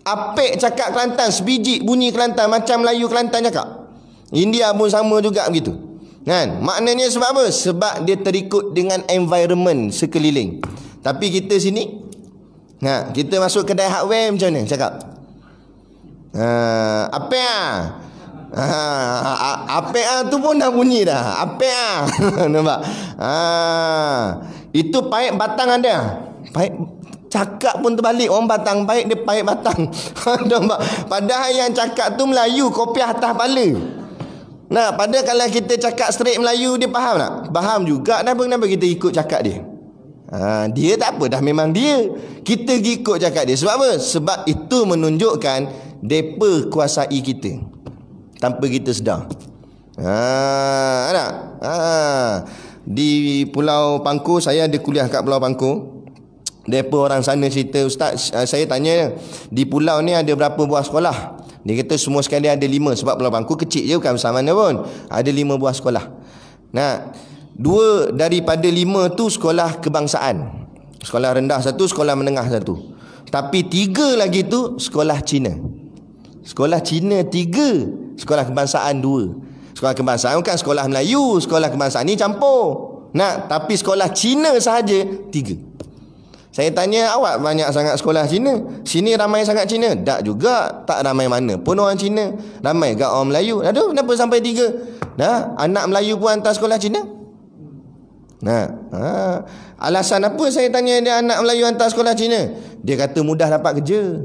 Apek cakap Kelantan, sebiji bunyi Kelantan, macam Melayu Kelantan cakap. India pun sama juga begitu. Maknanya sebab apa? Sebab dia terikut dengan environment sekeliling. Tapi kita sini, kita masuk kedai hardware macam mana cakap? Apek apek tu pun dah bunyi dah. Apek nampak? Itu pahit batang ada. Pahit cakap pun terbalik. Orang batang pahit, dia pahit batang. Nampak? Padahal yang cakap tu Melayu, kopi atas kepala. Padahal kalau kita cakap straight Melayu, dia faham tak? Faham juga. Kenapa kita ikut cakap dia? Dia tak apa dah, memang dia. Kita ikut cakap dia. Sebab apa? Sebab itu menunjukkan depa kuasai kita tanpa kita sedar. Di Pulau Pangku, saya ada kuliah kat Pulau Pangku. Depa orang sana cerita, ustaz, saya tanya di pulau ni ada berapa buah sekolah? Dia kata semua sekali ada 5. Sebab Pulau Bangku kecil je, bukan besar mana pun. Ada 5 buah sekolah. Nah, 2 daripada 5 tu sekolah kebangsaan. Sekolah rendah 1, sekolah menengah 1. Tapi 3 lagi tu sekolah Cina. Sekolah Cina 3, sekolah kebangsaan 2. Sekolah kebangsaan bukan sekolah Melayu, sekolah kebangsaan ni campur. Nah, tapi sekolah Cina sahaja 3. Saya tanya, awak banyak sangat sekolah Cina, sini ramai sangat Cina? Tak juga, tak ramai mana pun orang Cina. Ramai gak orang Melayu. Aduh, kenapa sampai 3? Nah, anak Melayu pun hantar sekolah Cina? Nah, alasan apa saya tanya dia anak Melayu hantar sekolah Cina? Dia kata mudah dapat kerja.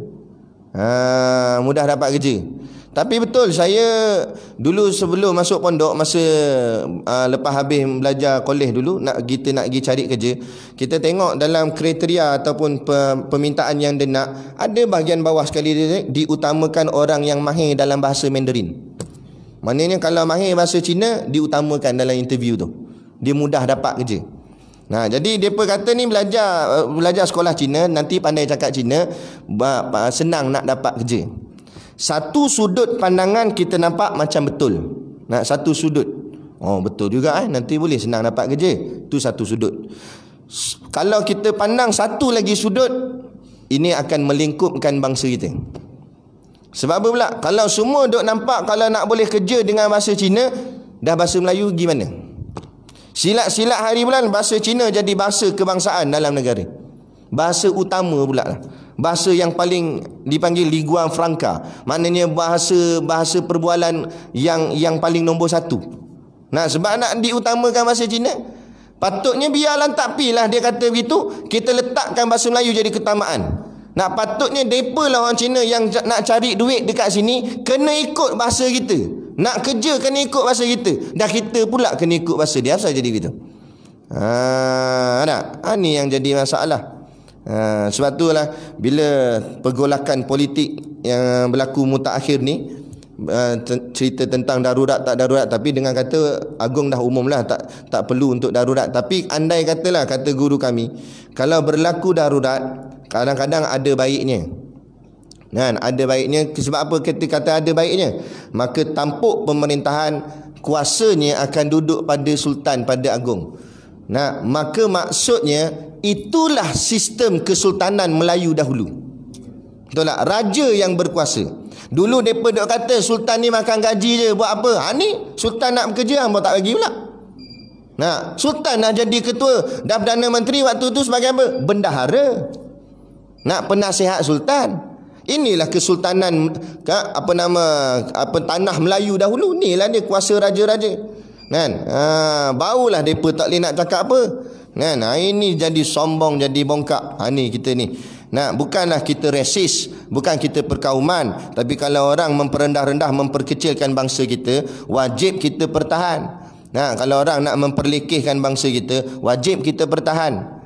Mudah dapat kerja. Tapi betul, saya dulu sebelum masuk pondok, masa lepas habis belajar kolej dulu, kita nak pergi cari kerja, kita tengok dalam kriteria ataupun permintaan yang dia nak, ada bahagian bawah sekali dia diutamakan orang yang mahir dalam bahasa Mandarin. Maknanya kalau mahir bahasa Cina, diutamakan dalam interview tu, dia mudah dapat kerja. Nah, jadi depa kata ni belajar sekolah Cina, nanti pandai cakap Cina, senang nak dapat kerja. Satu sudut pandangan kita nampak macam betul. Nah, satu sudut. Oh, betul juga nanti boleh senang dapat kerja. Itu satu sudut. Kalau kita pandang satu lagi sudut, ini akan melingkupkan bangsa kita. Sebab apa pula? Kalau semua duk nampak kalau nak boleh kerja dengan bahasa Cina, dah bahasa Melayu gimana? Silat-silat hari bulan bahasa Cina jadi bahasa kebangsaan dalam negara. Bahasa utama pula lah. Bahasa yang paling dipanggil lingua franca. Maknanya bahasa perbualan yang paling nombor 1. Nah, sebab nak diutamakan bahasa Cina, patutnya biarlah tak pilah dia kata begitu, kita letakkan bahasa Melayu jadi ketamaan. Nak patutnya depa lah orang Cina yang nak cari duit dekat sini kena ikut bahasa kita. Nak kerja kena ikut bahasa kita. Dah kita pula kena ikut bahasa dia. Apa jadi begitu? Ni yang jadi masalah. Sebab itulah bila pergolakan politik yang berlaku mutakhir ni, cerita tentang darurat tak darurat, tapi dengan kata Agong dah umum lah, tak perlu untuk darurat. Tapi andai katalah, kata guru kami, kalau berlaku darurat, kadang-kadang ada baiknya. Ada baiknya. Sebab apa kita kata ada baiknya? Maka tampuk pemerintahan, kuasanya akan duduk pada sultan, pada agung. Maka maksudnya itulah sistem kesultanan Melayu dahulu. Betul tak? Raja yang berkuasa. Dulu mereka duk kata sultan ni makan gaji je, buat apa? Ni sultan nak bekerja, hangpa tak bagi pula. Sultan dah jadi ketua, dah Perdana Menteri waktu tu sebagai apa? Bendahara. Penasihat sultan. Inilah kesultanan tanah Melayu dahulu. Inilah dia kuasa raja-raja. Barulah mereka tak boleh nak cakap apa. Ini jadi sombong, jadi bongkak. Ni kita ni. Bukanlah kita resis, bukan kita perkauman, tapi kalau orang memperendah-rendah, memperkecilkan bangsa kita, wajib kita pertahan. Kalau orang nak memperlekehkan bangsa kita, wajib kita pertahan.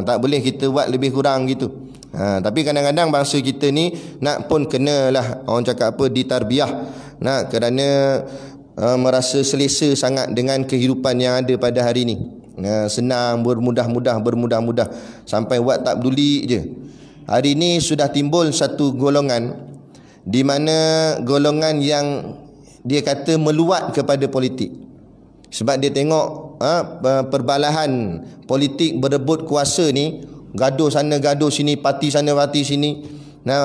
Tak boleh kita buat lebih kurang gitu. Tapi kadang-kadang bangsa kita ni nak pun kenalah orang cakap apa, ditarbiah. Kerana merasa selesa sangat dengan kehidupan yang ada pada hari ni. Senang, bermudah-mudah sampai buat tak peduli je. Hari ni sudah timbul satu golongan, di mana golongan yang dia kata meluat kepada politik. Sebab dia tengok perbalahan politik berebut kuasa ni, gaduh sana gaduh sini, parti sana parti sini.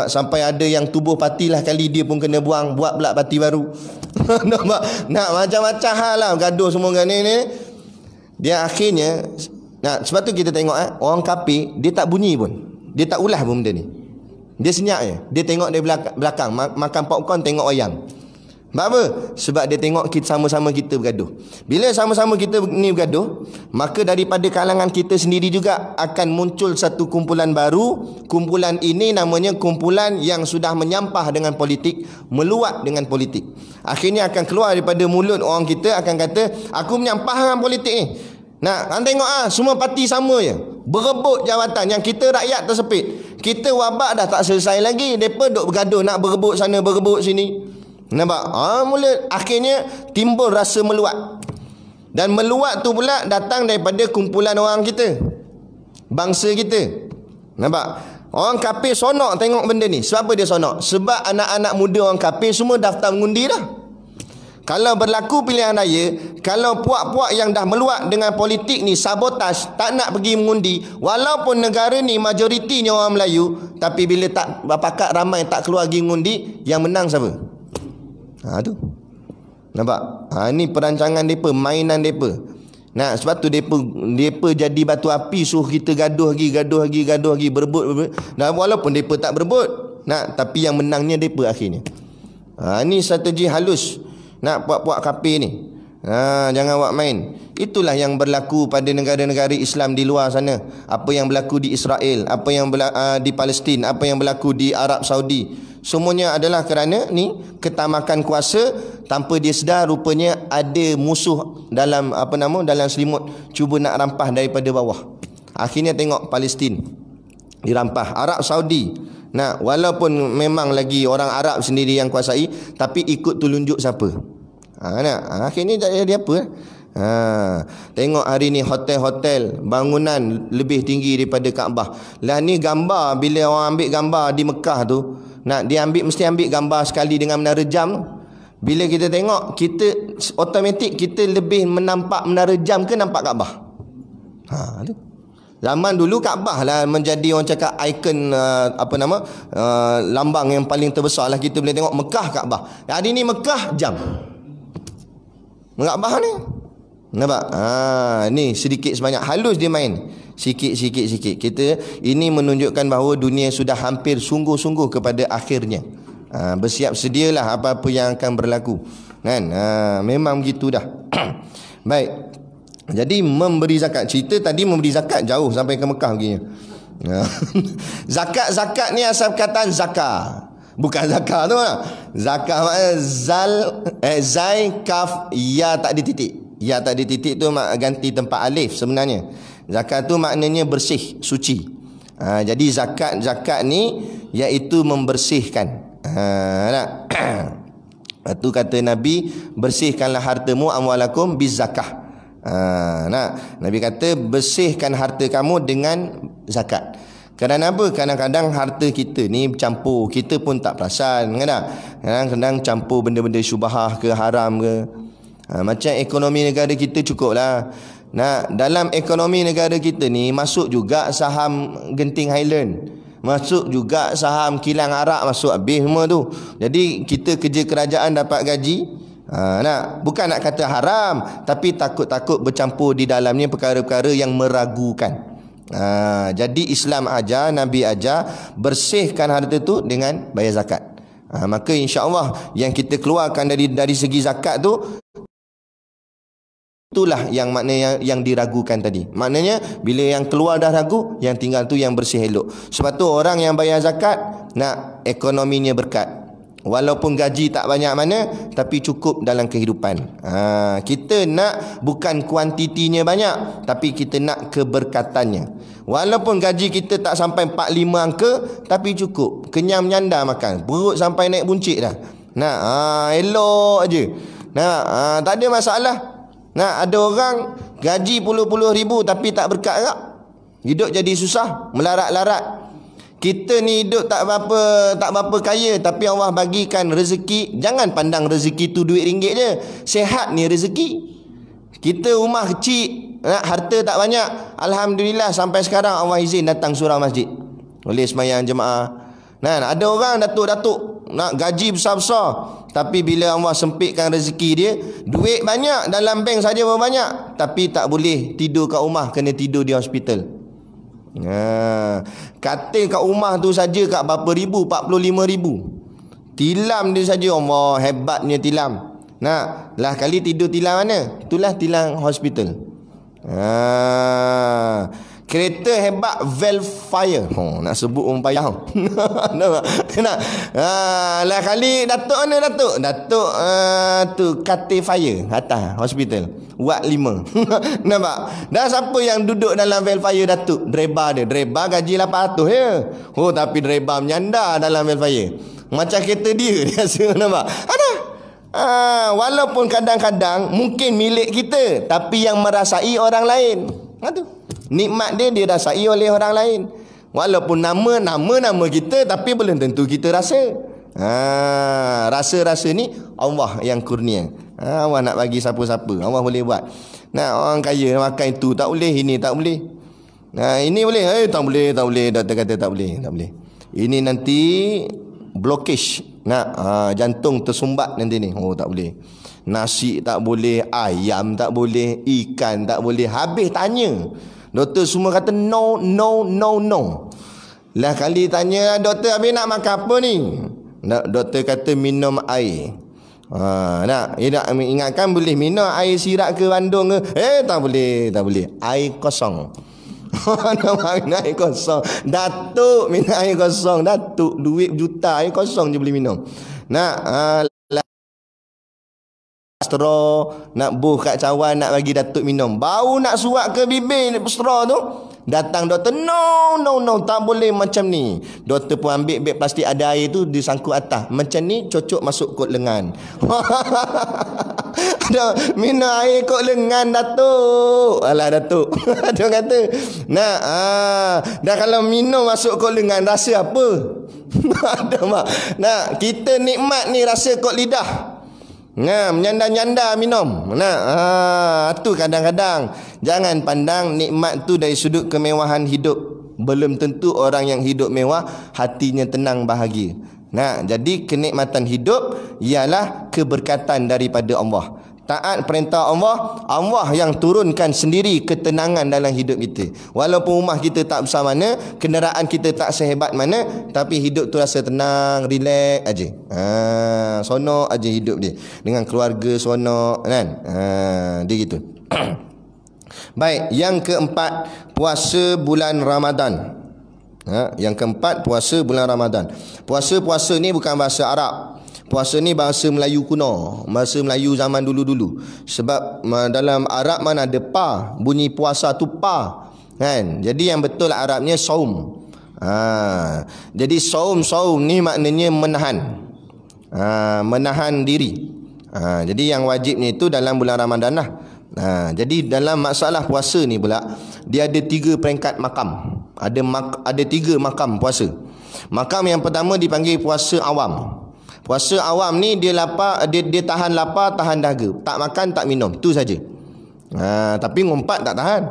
Sampai ada yang tubuh parti lah kali dia pun kena buat pula parti baru. Nak macam-macam hal lah, gaduh semua kan ni. Dia akhirnya sebab tu kita tengok orang kafir, dia tak bunyi pun, dia tak ulah pun benda ni. Dia senyap je. Dia tengok dari belakang makan popcorn, tengok wayang. Sebab apa? Sebab dia tengok sama-sama kita bergaduh. Bila sama-sama kita ni bergaduh, maka daripada kalangan kita sendiri juga akan muncul satu kumpulan baru. Kumpulan ini namanya kumpulan yang sudah menyampah dengan politik, meluat dengan politik. Akhirnya akan keluar daripada mulut orang kita, akan kata aku menyampah dengan politik ni. Kan tengok semua parti sama je, berebut jawatan, yang kita rakyat tersepit. Kita wabak dah tak selesai lagi, mereka duk bergaduh nak berebut sana berebut sini. Nampak? Mula akhirnya timbul rasa meluat. Dan meluat tu pula datang daripada kumpulan orang kita. bangsa kita. Nampak? Orang kafir sonok tengok benda ni. Sebab apa dia sonok? Sebab anak-anak muda orang kafir semua daftar mengundi dah. Kalau berlaku pilihan raya, kalau puak-puak yang dah meluat dengan politik ni sabotaj, tak nak pergi mengundi, walaupun negara ni majoritinya orang Melayu, tapi bila tak pakat ramai tak keluar pergi mengundi, yang menang siapa? Tu. Nampak? Ni perancangan depa, mainan depa. Nah, sebab tu depa jadi batu api, suruh kita gaduh lagi, berebut. Nah, walaupun depa tak berebut, tapi yang menangnya depa akhirnya. Ni strategi halus nak puak-puak kafir ni. Jangan buat main. Itulah yang berlaku pada negara-negara Islam di luar sana. Apa yang berlaku di Israel, apa yang di Palestin, apa yang berlaku di Arab Saudi, semuanya adalah kerana ni ketamakan kuasa. Tanpa dia sedar, rupanya ada musuh dalam dalam selimut, cuba nak rampah daripada bawah. Akhirnya tengok Palestin dirampah, Arab Saudi. Walaupun memang lagi orang Arab sendiri yang kuasai, tapi ikut telunjuk siapa? Akhirnya tak jadi apa. Tengok hari ni hotel-hotel bangunan lebih tinggi daripada Kaabah. Lah ni gambar, bila orang ambil gambar di Mekah tu, dia mesti ambil gambar sekali dengan menara jam. Bila kita tengok, kita automatik kita lebih menampak menara jam ke nampak Kaabah? Tu. Zaman dulu Kaabah lah menjadi orang cakap ikon lambang yang paling terbesar lah. Kita boleh tengok Mekah, Kaabah. Hari ni Mekah jam, Kaabah ni. Nampak? Ni sedikit sebanyak halus dia main. Sikit. Kita ini menunjukkan bahawa dunia sudah hampir sungguh-sungguh kepada akhirnya. Bersiap sedialah apa-apa yang akan berlaku. Kan? Memang gitu dah. Baik. Jadi memberi zakat. Cerita tadi memberi zakat jauh sampai ke Mekah begini. Zakat ni asal perkataan zakah. Bukan zakah tu lah. Zakah maknanya zai kaf ya tak ada titik. Ya tak ada titik tu ganti tempat alif sebenarnya. Zakat tu maknanya bersih, suci. Jadi zakat ni iaitu membersihkan. Itu kata Nabi, bersihkanlah hartamu amwalakum bizakah. Nabi kata bersihkan harta kamu dengan zakat. Kerana apa? Kadang-kadang harta kita ni campur, kita pun tak perasan. Kadang-kadang campur benda-benda syubhah ke haram ke. Macam ekonomi negara kita cukup lah. Dalam ekonomi negara kita ni masuk juga saham Genting Highland, masuk juga saham kilang arak, masuk habis semua tu. Jadi kita kerja kerajaan dapat gaji. Bukan nak kata haram, tapi takut-takut bercampur di dalamnya perkara-perkara yang meragukan. Jadi Islam ajar, Nabi ajar, bersihkan harta tu dengan bayar zakat. Maka insya-Allah yang kita keluarkan dari segi zakat tu, itulah yang maknanya yang diragukan tadi. Maknanya bila yang keluar dah ragu, yang tinggal tu yang bersih elok. Sebab tu orang yang bayar zakat nak ekonominya berkat. Walaupun gaji tak banyak mana, tapi cukup dalam kehidupan. Kita nak bukan kuantitinya banyak, tapi kita nak keberkatannya. Walaupun gaji kita tak sampai 4-5 angka, tapi cukup, kenyang menyandar makan, perut sampai naik buncit dah. Elok aje. Tak ada masalah. Ada orang gaji puluh-puluh ribu tapi tak berkat tak? Hidup jadi susah, melarat-larat. Kita ni hidup tak berapa kaya, tapi Allah bagikan rezeki. Jangan pandang rezeki tu duit ringgit je. Sehat ni rezeki. Kita rumah kecil, harta tak banyak, alhamdulillah sampai sekarang Allah izin datang surau masjid, boleh sembahyang jemaah. Ada orang datuk-datuk nak gaji besar-besar, tapi bila Allah sempitkan rezeki dia, duit banyak dalam bank saja banyak, tapi tak boleh tidur kat rumah, kena tidur di hospital. Katil kat rumah tu saja kat berapa ribu, 45,000. Tilam dia saja, Allah hebatnya tilam. Lah kali tidur tilam mana? Itulah tilam hospital. Kereta hebat Velfire. Nak sebut orang payah. Lah kali Datuk mana Datuk? Datuk tu katil fire atas hospital. Ward 5. Nampak? Dan siapa yang duduk dalam Velfire Datuk? Driver dia. Driver gaji 800 ya. Tapi driver menyandar dalam Velfire. Macam kereta dia rasa. Nampak? Ada. Walaupun kadang-kadang mungkin milik kita, tapi yang merasai orang lain. Aduh. Nikmat dia dirasai oleh orang lain. Walaupun nama kita, tapi belum tentu kita rasa. Rasa-rasa ni Allah yang kurnia. Allah nak bagi siapa-siapa, Allah boleh buat. Orang kaya makan itu tak boleh, ini tak boleh. Ini boleh, tak boleh. Doktor kata tak boleh. Ini nanti blockage. Jantung tersumbat nanti ni. Tak boleh. Nasi tak boleh, ayam tak boleh, ikan tak boleh. Habis tanya. Doktor semua kata no. Lah kali tanya, doktor habis nak makan apa ni? Doktor kata minum air. Nak ingatkan boleh minum air sirap ke Bandung ke? Tak boleh. Air kosong. Minum air kosong. Datuk minum air kosong. Datuk duit juta, air kosong je boleh minum. Straw nak buh kat cawan, nak bagi datuk minum, bau nak suap ke bibir straw tu. Datang doktor, no, tak boleh macam ni. Doktor pun ambil beg plastik ada air tu, disangkut atas macam ni, cocok masuk kot lengan. Minum air kot lengan datuk. Alah datuk. Dia kata dah kalau minum masuk kot lengan, rasa apa? Kita nikmat ni rasa kot lidah. Menyanda-nyanda minum. Tu kadang-kadang jangan pandang nikmat tu dari sudut kemewahan hidup. Belum tentu orang yang hidup mewah hatinya tenang bahagia. Jadi kenikmatan hidup ialah keberkatan daripada Allah. Taat perintah Allah, Allah yang turunkan sendiri ketenangan dalam hidup kita. Walaupun rumah kita tak besar mana, kenderaan kita tak sehebat mana, tapi hidup tu rasa tenang, relax aja. Sonok aja hidup dia. Dengan keluarga sonok kan. Dia gitu. Baik, yang keempat, puasa bulan Ramadan. Yang keempat, puasa bulan Ramadan. Puasa ni bukan bahasa Arab. Puasa ni bahasa Melayu kuno, bahasa Melayu zaman dulu-dulu. Sebab dalam Arab mana ada pa, bunyi puasa tu pa, kan? Jadi yang betul Arabnya saum. Jadi saum ni maknanya menahan. Menahan diri. Jadi yang wajibnya itu dalam bulan Ramadan lah. Jadi dalam masalah puasa ni pula, dia ada 3 peringkat makam. Ada 3 makam puasa. Makam yang pertama dipanggil puasa awam. Puasa awam ni dia lapar, dia tahan lapar, tahan dahaga. Tak makan, tak minum. Tu saja. Tapi ngumpat tak tahan.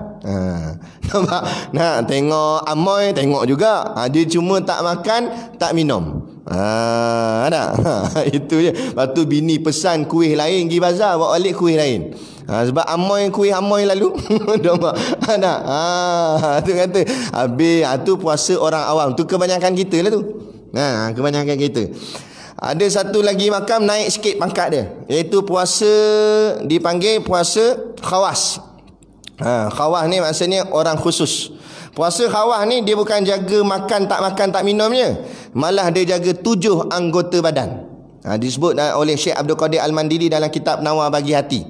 Nampak? Tengok amoy, tengok juga. Dia cuma tak makan, tak minum. Ada. Itu je. Lepas tu bini pesan kuih lain pergi bazar, bawa balik kuih lain. Sebab amoy, kuih amoy lalu. Ada. Tu kata. Habis, tu puasa orang awam. Tu kebanyakan kita lah tu. Kebanyakan kita. Ada satu lagi makam naik sikit pangkat dia, iaitu puasa dipanggil puasa khawas. Khawas ni maksudnya orang khusus. Puasa khawas ni dia bukan jaga makan tak minumnya, malah dia jaga 7 anggota badan. Disebut oleh Syekh Abdul Qadir Al-Mandili dalam kitab Nawar Bagi Hati.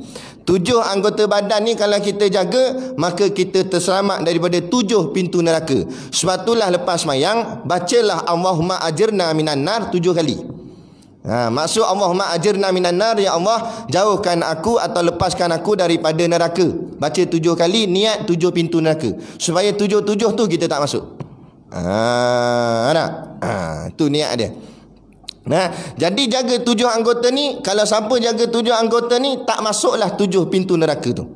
7 anggota badan ni kalau kita jaga, maka kita terselamat daripada 7 pintu neraka. Sebab itulah lepas mayang, bacalah Allahumma ajirna minan nar 7 kali. Maksud Allahumma ajirna minan nar, ya Allah jauhkan aku atau lepaskan aku daripada neraka. Baca 7 kali, niat 7 pintu neraka, supaya 7 tu kita tak masuk. Tu niat dia. Jadi jaga 7 anggota ni. Kalau siapa jaga 7 anggota ni, tak masuklah 7 pintu neraka tu.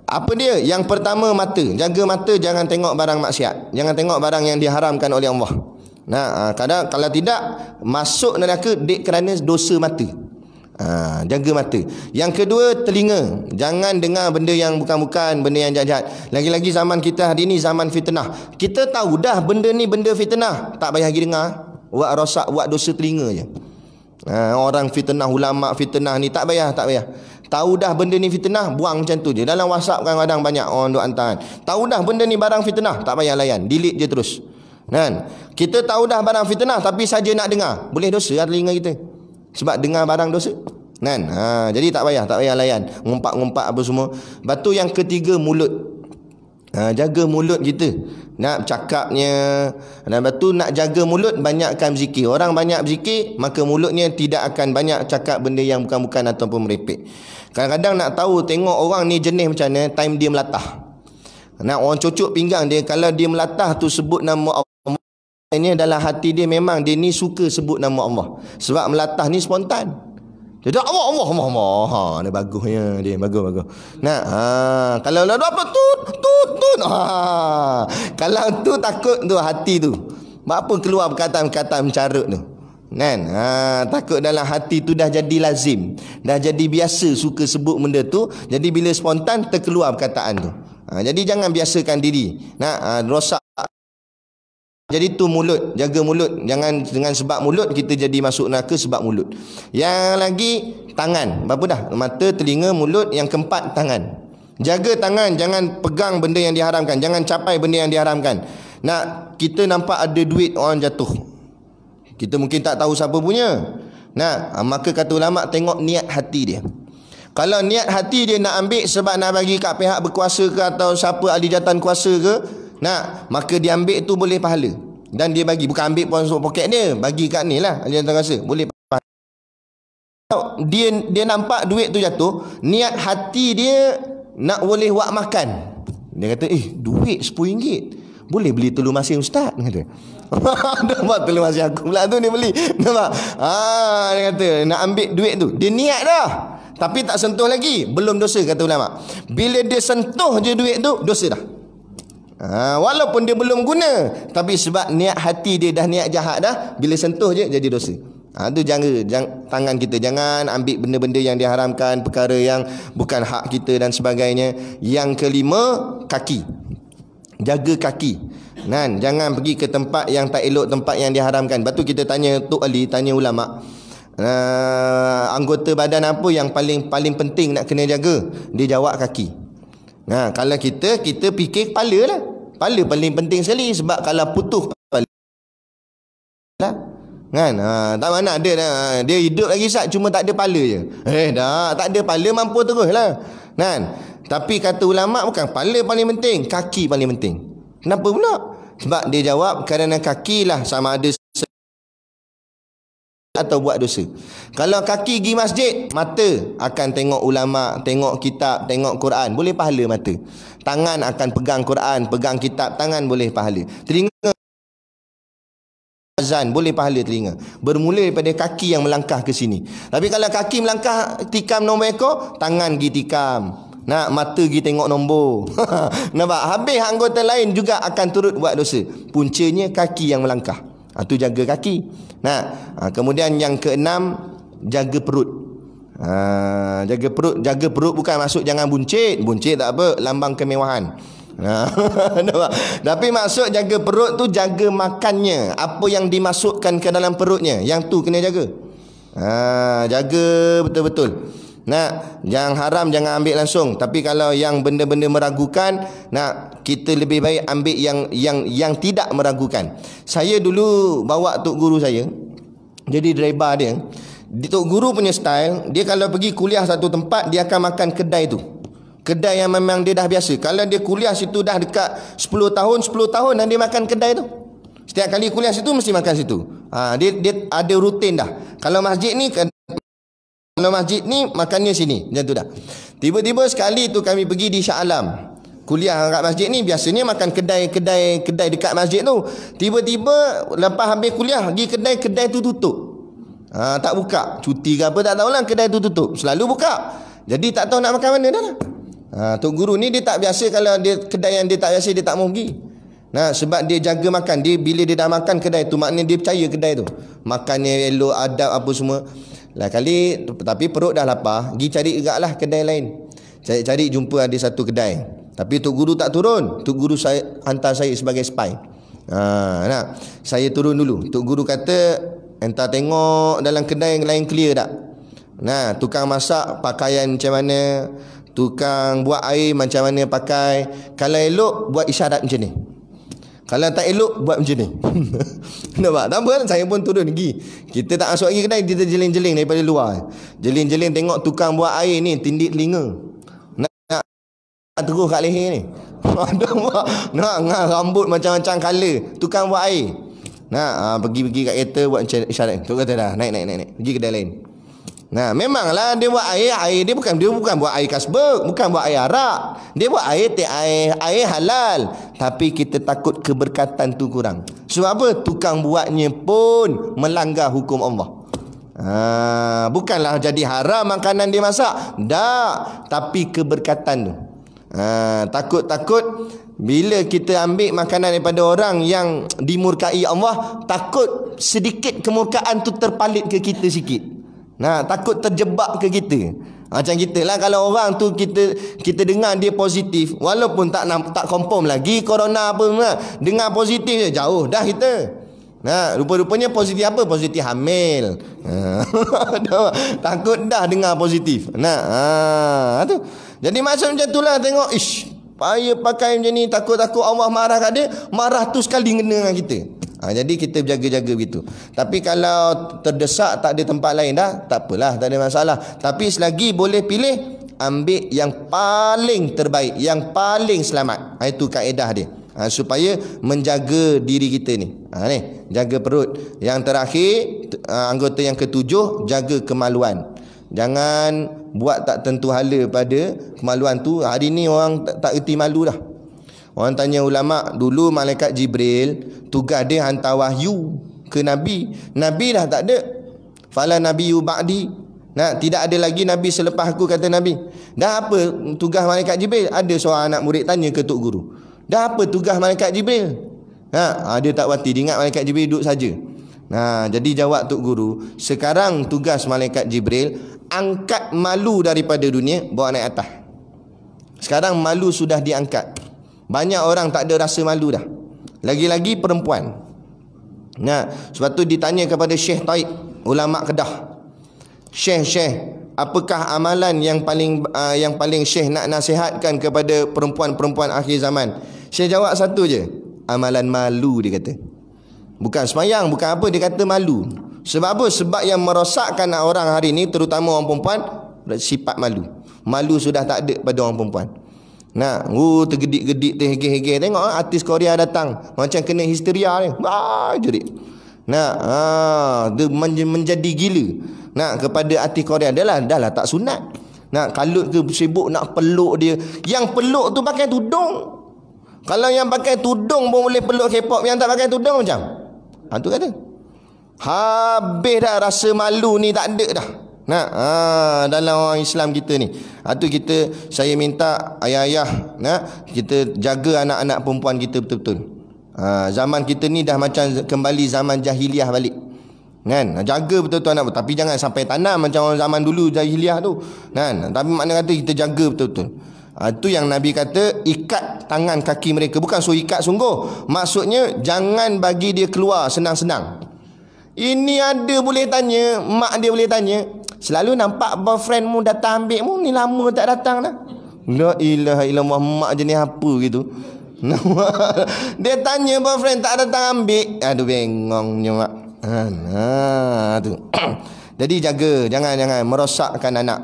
Apa dia? Yang pertama, mata. Jaga mata, jangan tengok barang maksiat, jangan tengok barang yang diharamkan oleh Allah. Kadang kalau tidak masuk neraka kerana dosa mata. Jaga mata. Yang kedua, telinga. Jangan dengar benda yang bukan-bukan, benda yang jahat-jahat. Lagi-lagi zaman kita hari ni zaman fitnah. Kita tahu dah benda ni benda fitnah, tak payah pergi dengar. Buat rosak, buat dosa telinga je. Orang fitnah, ulama fitnah ni tak payah. Tahu dah benda ni fitnah, buang macam tu je. Dalam WhatsApp kadang-kadang banyak orang duk hantar. Tahu dah benda ni barang fitnah, tak payah layan, delete je terus. Kita tahu dah barang fitnah, tapi saja nak dengar, boleh dosa lah telinga kita. Sebab dengar barang dosa. Jadi tak payah layan, ngumpat-ngumpat apa semua. Batu yang ketiga, mulut. Jaga mulut kita, nak cakapnya. Dan batu nak jaga mulut, banyakkan zikir. Orang banyak zikir, maka mulutnya tidak akan banyak cakap benda yang bukan-bukan ataupun merepek. Kadang-kadang nak tahu, tengok orang ni jenis macam mana, time dia melatah. Nak orang cucuk pinggang dia, kalau dia melatah tu sebut nama Allah, ini dalam hati dia memang dia ni suka sebut nama Allah. Sebab melatah ni spontan. Dia Allah Allah Allah Allah. Ha, dia bagusnya dia, bagus. Nah, kalau ada apa tut. Kalau tu takut tu hati tu. Apa keluar perkataan-perkataan mencarut tu. Kan? Takut dalam hati tu dah jadi lazim. Dah jadi biasa suka sebut benda tu. Jadi bila spontan terkeluar perkataan tu. Jadi jangan biasakan diri. Rosak. Jadi tu mulut, jaga mulut. Jangan dengan sebab mulut kita jadi masuk neraka sebab mulut. Yang lagi tangan. Berapa dah? Mata, telinga, mulut. Yang keempat tangan. Jaga tangan, jangan pegang benda yang diharamkan, jangan capai benda yang diharamkan. Nak kita nampak ada duit orang jatuh, kita mungkin tak tahu siapa punya. Maka kata ulama, tengok niat hati dia. Kalau niat hati dia nak ambil sebab nak bagi kat pihak berkuasa ke atau siapa ahli jawatan kuasa ke, maka dia ambil tu boleh pahala. Dan dia bagi, bukan ambil masuk poket dia, bagi kat ni lah ahli jawatan kuasa, boleh pahala. Dia nampak duit tu jatuh, niat hati dia nak boleh buat makan. Dia kata, duit RM10 boleh beli telur masin ustaz, kata. Nampak telur masin aku pula tu dia beli. Nampak? Dia kata nak ambil duit tu, dia niat dah, tapi tak sentuh lagi, belum dosa kata ulama. Bila dia sentuh je duit tu, dosa dah. Walaupun dia belum guna, tapi sebab niat hati dia dah niat jahat dah, bila sentuh je jadi dosa. Tu jangan tangan kita, jangan ambil benda-benda yang diharamkan, perkara yang bukan hak kita dan sebagainya. Yang kelima, kaki. Jaga kaki. Jangan pergi ke tempat yang tak elok, tempat yang diharamkan. Lepas tu kita tanya Tok Ali, tanya ulama, anggota badan apa yang paling penting nak kena jaga? Dia jawab kaki. Kalau kita fikir kepala lah. Kepala paling penting sekali, sebab kalau putus kepala lah, kan? Tak mana ada dah. Dia hidup lagi sat, cuma tak ada pala je. Tak ada pala mampu terus lah, kan? Tapi kata ulama, bukan pala paling penting, kaki paling penting. Kenapa pula? Sebab dia jawab kerana kaki lah sama ada atau buat dosa. Kalau kaki pergi masjid, mata akan tengok ulama, tengok kitab, tengok Quran, boleh pahala mata. Tangan akan pegang Quran, pegang kitab, tangan boleh pahala. Telinga azan, boleh pahala telinga. Bermula daripada kaki yang melangkah ke sini. Tapi kalau kaki melangkah tikam nombor ekor, tangan pergi tikam, mata pergi tengok nombor. Nampak? Habis anggota lain juga akan turut buat dosa. Puncanya kaki yang melangkah. Tu jaga kaki. Kemudian yang keenam, jaga perut. Jaga perut bukan maksud jangan buncit. Buncit tak apa, lambang kemewahan. Tapi maksud jaga perut tu jaga makannya, apa yang dimasukkan ke dalam perutnya, yang tu kena jaga. Jaga betul-betul. Yang haram jangan ambil langsung. Tapi kalau yang benda-benda meragukan, kita lebih baik ambil yang tidak meragukan. Saya dulu bawa tok guru saya jadi driver dia. Tok guru punya style, dia kalau pergi kuliah satu tempat, dia akan makan kedai tu. Kedai yang memang dia dah biasa. Kalau dia kuliah situ dah dekat 10 tahun dan dia makan kedai tu. Setiap kali kuliah situ mesti makan situ. Dia ada rutin dah. Kalau masjid ni makannya sini, macam tu dah. Tiba-tiba sekali tu kami pergi di Shah Alam. Kuliah kat masjid ni biasanya makan kedai dekat masjid tu. Tiba-tiba lepas habis kuliah pergi kedai tu tutup. Tak buka. Cuti ke apa tak tahulah, kedai tu tutup. Selalu buka. Jadi tak tahu nak makan mana dah lah. Tok guru ni dia tak biasa, kalau dia kedai yang dia tak biasa dia tak mau pergi. Sebab dia jaga makan. Dia bila dia dah makan kedai tu, maknanya dia percaya kedai tu makannya elok, adab apa semua. Kali tapi perut dah lapar, pergi cari juga kedai lain. Cari jumpa ada satu kedai. Tapi tok guru tak turun. Tok guru saya hantar saya sebagai spy. Saya turun dulu. Tok guru kata, "Entah tengok dalam kedai yang lain clear tak? Tukang masak pakaian macam mana, tukang buat air macam mana pakai. Kalau elok buat isyarat macam ni, kalau tak elok buat macam ni." Nampak? Tak apa, saya pun turun pergi. Kita tak masuk lagi kedai, kita jeling-jeling daripada luar. Jeling-jeling tengok tukang buat air ni tindik telinga. Nak terus kat leher ni. Nak rambut macam-macam color. Tukang buat air. Pergi kat kereta buat isyarat. Tu kata dah naik. Pergi kedai lain. Nah, memanglah dia buat air dia bukan buat air kasbek, bukan buat air arak. Dia buat air halal. Tapi kita takut keberkatan tu kurang. Sebab apa? Tukang buatnya pun melanggar hukum Allah. Bukanlah jadi haram makanan dia masak. Tak, tapi keberkatan tu. Takut bila kita ambil makanan daripada orang yang dimurkai Allah, takut sedikit kemurkaan tu terpalit ke kita sikit. Takut terjebak ke kita. Macam kita lah, kalau orang tu kita dengar dia positif, walaupun tak confirm lagi corona apa, dengar positif je, jauh dah kita. Rupa-rupanya positif apa? Positif hamil. Takut dah dengar positif. Tu. Jadi maksud macam itulah, tengok payah pakai macam ni, takut-takut Allah marah kat dia, marah tu sekali kena dengan kita. Jadi kita berjaga-jaga begitu. Tapi kalau terdesak tak ada tempat lain dah, tak apalah, tak ada masalah. Tapi selagi boleh pilih, ambil yang paling terbaik, yang paling selamat. Itu kaedah dia. Supaya menjaga diri kita ni. Ni, jaga perut. Yang terakhir, anggota yang ketujuh, jaga kemaluan. Jangan buat tak tentu hala pada kemaluan tu. Hari ni orang tak erti malu dah. Orang tanya ulama, dulu malaikat Jibril tugas dia hantar wahyu ke Nabi. Nabi dah tak ada. Fala nabiyyu ba'di. Tidak ada lagi Nabi selepas aku, kata Nabi. Dah apa tugas malaikat Jibril? Ada seorang anak murid tanya ke Tok Guru, dah apa tugas malaikat Jibril? Dia tak wati, dia ingat malaikat Jibril duduk saja. Jadi jawab Tok Guru, sekarang tugas malaikat Jibril angkat malu daripada dunia, bawa naik atas. Sekarang malu sudah diangkat. Banyak orang tak ada rasa malu dah. Lagi-lagi perempuan. Sebab tu ditanya kepada Syekh Taib, ulama Kedah. Syekh, apakah amalan yang paling Syekh nak nasihatkan kepada perempuan-perempuan akhir zaman? Syekh jawab satu je, amalan malu, dia kata. Bukan semayang, bukan apa, dia kata malu. Sebab apa? Sebab yang merosakkan orang hari ni, terutama orang perempuan, sifat malu. Malu sudah tak ada pada orang perempuan. Tergedik-gedik, terhege-hege. Tengok artis Korea datang, macam kena histeria ni. Jerit. Dia menjadi gila. Kepada artis Korea, dah lah tak sunat. Kalut ke sibuk nak peluk dia. Yang peluk tu pakai tudung. Kalau yang pakai tudung pun boleh peluk K-pop, yang tak pakai tudung macam tu kata. Habis dah, rasa malu ni tak ada dah. Dalam orang Islam kita ni. Saya minta ayah-ayah, kita jaga anak-anak perempuan kita betul-betul. Zaman kita ni dah macam kembali zaman jahiliah balik. Jaga betul-betul anak. Tapi jangan sampai tanam macam orang zaman dulu jahiliah tu. Tapi makna kata kita jaga betul-betul. Itu yang Nabi kata, ikat tangan kaki mereka. Bukan suruh ikat sungguh, maksudnya jangan bagi dia keluar senang-senang. Ini ada boleh tanya, mak dia boleh tanya, selalu nampak boyfriend mu datang ambil mu, ni lama tak datang dah. La ilaha illallah, mak jenis apa gitu. Dia tanya boyfriend tak datang ambil. Aduh, bengongnya mak. Tu. Jadi jaga, jangan merosakkan anak.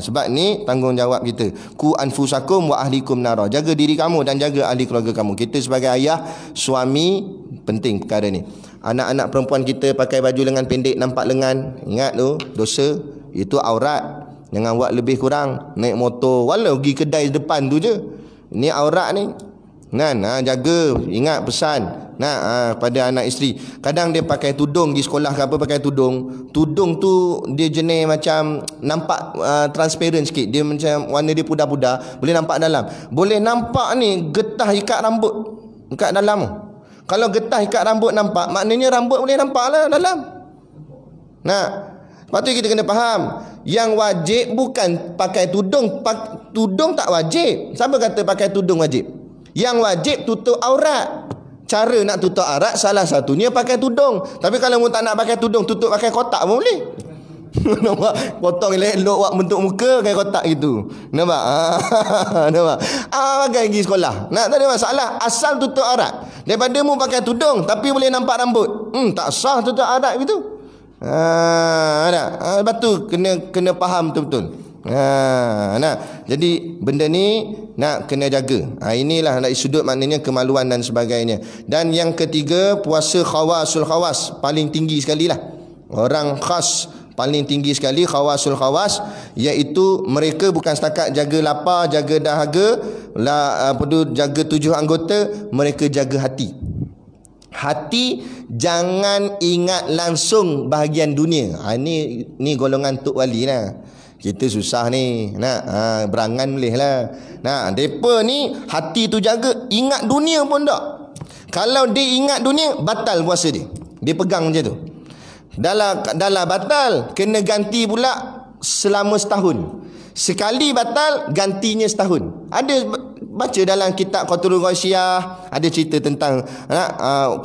Sebab ni tanggungjawab kita. Ku anfusakum wa ahlikum nara. Jaga diri kamu dan jaga ahli keluarga kamu. Kita sebagai ayah, suami, penting perkara ni. Anak-anak perempuan kita pakai baju lengan pendek, nampak lengan, ingat tu, dosa. Itu aurat. Jangan buat lebih kurang. Naik motor, walau pergi kedai depan tu je, ini aurat ni. Jaga, ingat pesan pada anak isteri. Kadang dia pakai tudung di sekolah ke apa, pakai tudung. Tudung tu dia jenis macam nampak transparent sikit. Dia macam warna dia pudar-pudar, boleh nampak dalam. Boleh nampak ni getah ikat rambut dekat dalam. Kalau getah ikat rambut nampak, maknanya rambut boleh nampak lah dalam. Lepas tu kita kena faham, yang wajib bukan pakai tudung. Tudung tak wajib. Siapa kata pakai tudung wajib? Yang wajib tutup aurat. Cara nak tutup aurat salah satunya pakai tudung. Tapi kalau mu tak nak pakai tudung, tutup pakai kotak pun boleh. Nampak? Potong elok buat bentuk muka pakai kotak gitu. Nampak? Nampak? Pakai pergi sekolah. Tak ada masalah, asal tutup aurat. Daripada mu pakai tudung tapi boleh nampak rambut, tak sah tutup aurat gitu. Lepas tu kena faham betul-betul. Jadi benda ni nak kena jaga. Inilah dari sudut maknanya kemaluan dan sebagainya. Dan yang ketiga, puasa khawasul khawas, paling tinggi sekali lah. Orang khas paling tinggi sekali, khawasul khawas, iaitu mereka bukan setakat jaga lapar, jaga dahaga, jaga 7 anggota, mereka jaga hati. Hati jangan ingat langsung bahagian dunia. Ni golongan tok wali lah. Kita susah ni nak berangan boleh lah. Nah, depa ni hati tu jaga, ingat dunia pun tak. Kalau dia ingat dunia, batal puasa dia. Dia pegang macam tu. Dalam batal, kena ganti pula selama setahun. Sekali batal, gantinya setahun. Ada baca dalam kitab Qatrul Ghasyiyah, ada cerita tentang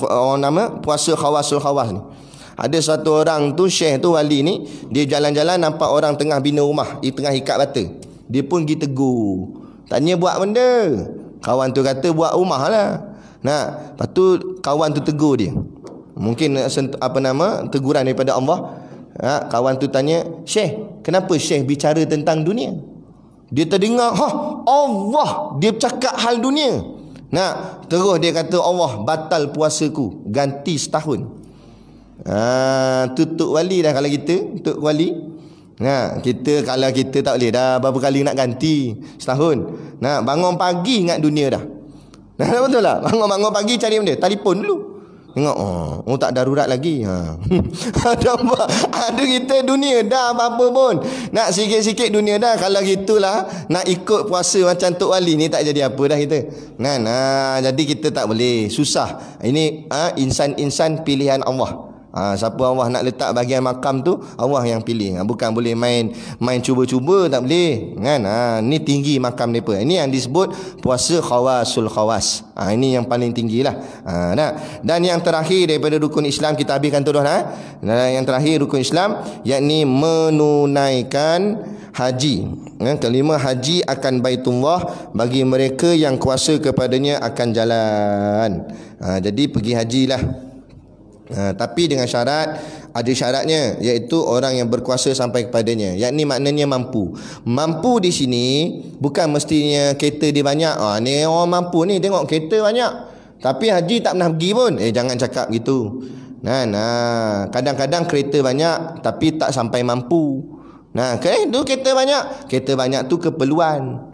orang nama puasa khawasul khawas ni. Ada satu orang tu, syekh tu, wali ni, dia jalan-jalan nampak orang tengah bina rumah, tengah ikat bata. Dia pun pergi tegur. Tanya buat benda. Kawan tu kata buat rumah lah. Nah, lepas tu kawan tu tegur dia. Mungkin teguran daripada Allah. Kawan tu tanya, "Syekh, kenapa Syekh bicara tentang dunia?" Dia terdengar, Allah dia cakap hal dunia. Nah, terus dia kata, Allah batal puasaku, ganti setahun. Tu tok wali dah kalau kita, tok wali. Nah, kalau kita tak boleh dah, berapa kali nak ganti setahun. Nah, bangun pagi ingat dunia dah. Nah, betul lah. Bangun pagi cari benda, telefon dulu. Tengok, tak darurat lagi. Ada kita dunia dah apa-apa pun. Nak sikit-sikit dunia dah. Kalau gitulah, nak ikut puasa macam Tok Wali ni tak jadi apa dah kita. Jadi kita tak boleh. Susah. Ini insan-insan pilihan Allah. Siapa Allah nak letak bahagian makam tu, Allah yang pilih. Bukan boleh main cuba-cuba, tak boleh kan. Ni tinggi makam mereka. Ini yang disebut puasa khawasul khawas. Ini yang paling tinggilah. Dan yang terakhir daripada rukun Islam, kita habiskan terus yang terakhir rukun Islam, yakni menunaikan haji. Kelima, haji akan Baitullah bagi mereka yang kuasa kepadanya akan jalan. Jadi pergi hajilah. Tapi dengan syarat, ada syaratnya, iaitu orang yang berkuasa sampai kepadanya, yakni maknanya mampu. Mampu di sini bukan mestinya kereta dia banyak. Ni orang mampu ni, tengok kereta banyak tapi haji tak pernah pergi pun. Jangan cakap gitu. Kadang-kadang kereta banyak tapi tak sampai mampu. Tu kereta banyak tu keperluan.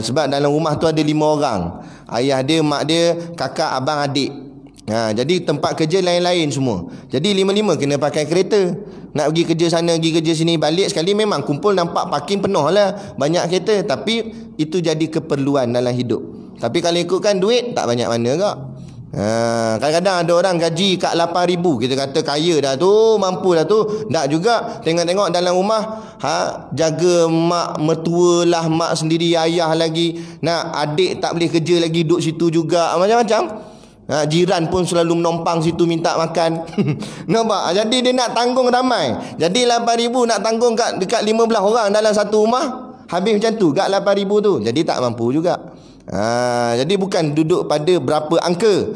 Sebab dalam rumah tu ada 5 orang. Ayah dia, mak dia, kakak, abang, adik. Jadi tempat kerja lain-lain semua. Jadi 5-5 kena pakai kereta. Nak pergi kerja sana, pergi kerja sini, balik sekali memang kumpul nampak parking penuh lah, banyak kereta. Tapi itu jadi keperluan dalam hidup. Tapi kalau ikutkan duit, tak banyak mana kak. Kadang-kadang ada orang gaji kat 8,000, kita kata kaya dah tu, mampu dah tu. Tak juga. Tengok-tengok dalam rumah, jaga mak mertua lah, mak sendiri, ayah lagi. Adik tak boleh kerja lagi, duduk situ juga, macam-macam. Jiran pun selalu menompang situ minta makan. Nampak? Jadi dia nak tanggung ramai. Jadi 8,000 nak tanggung dekat 15 orang dalam satu rumah, habis macam tu kat 8,000 tu. Jadi tak mampu juga. Jadi bukan duduk pada berapa angka.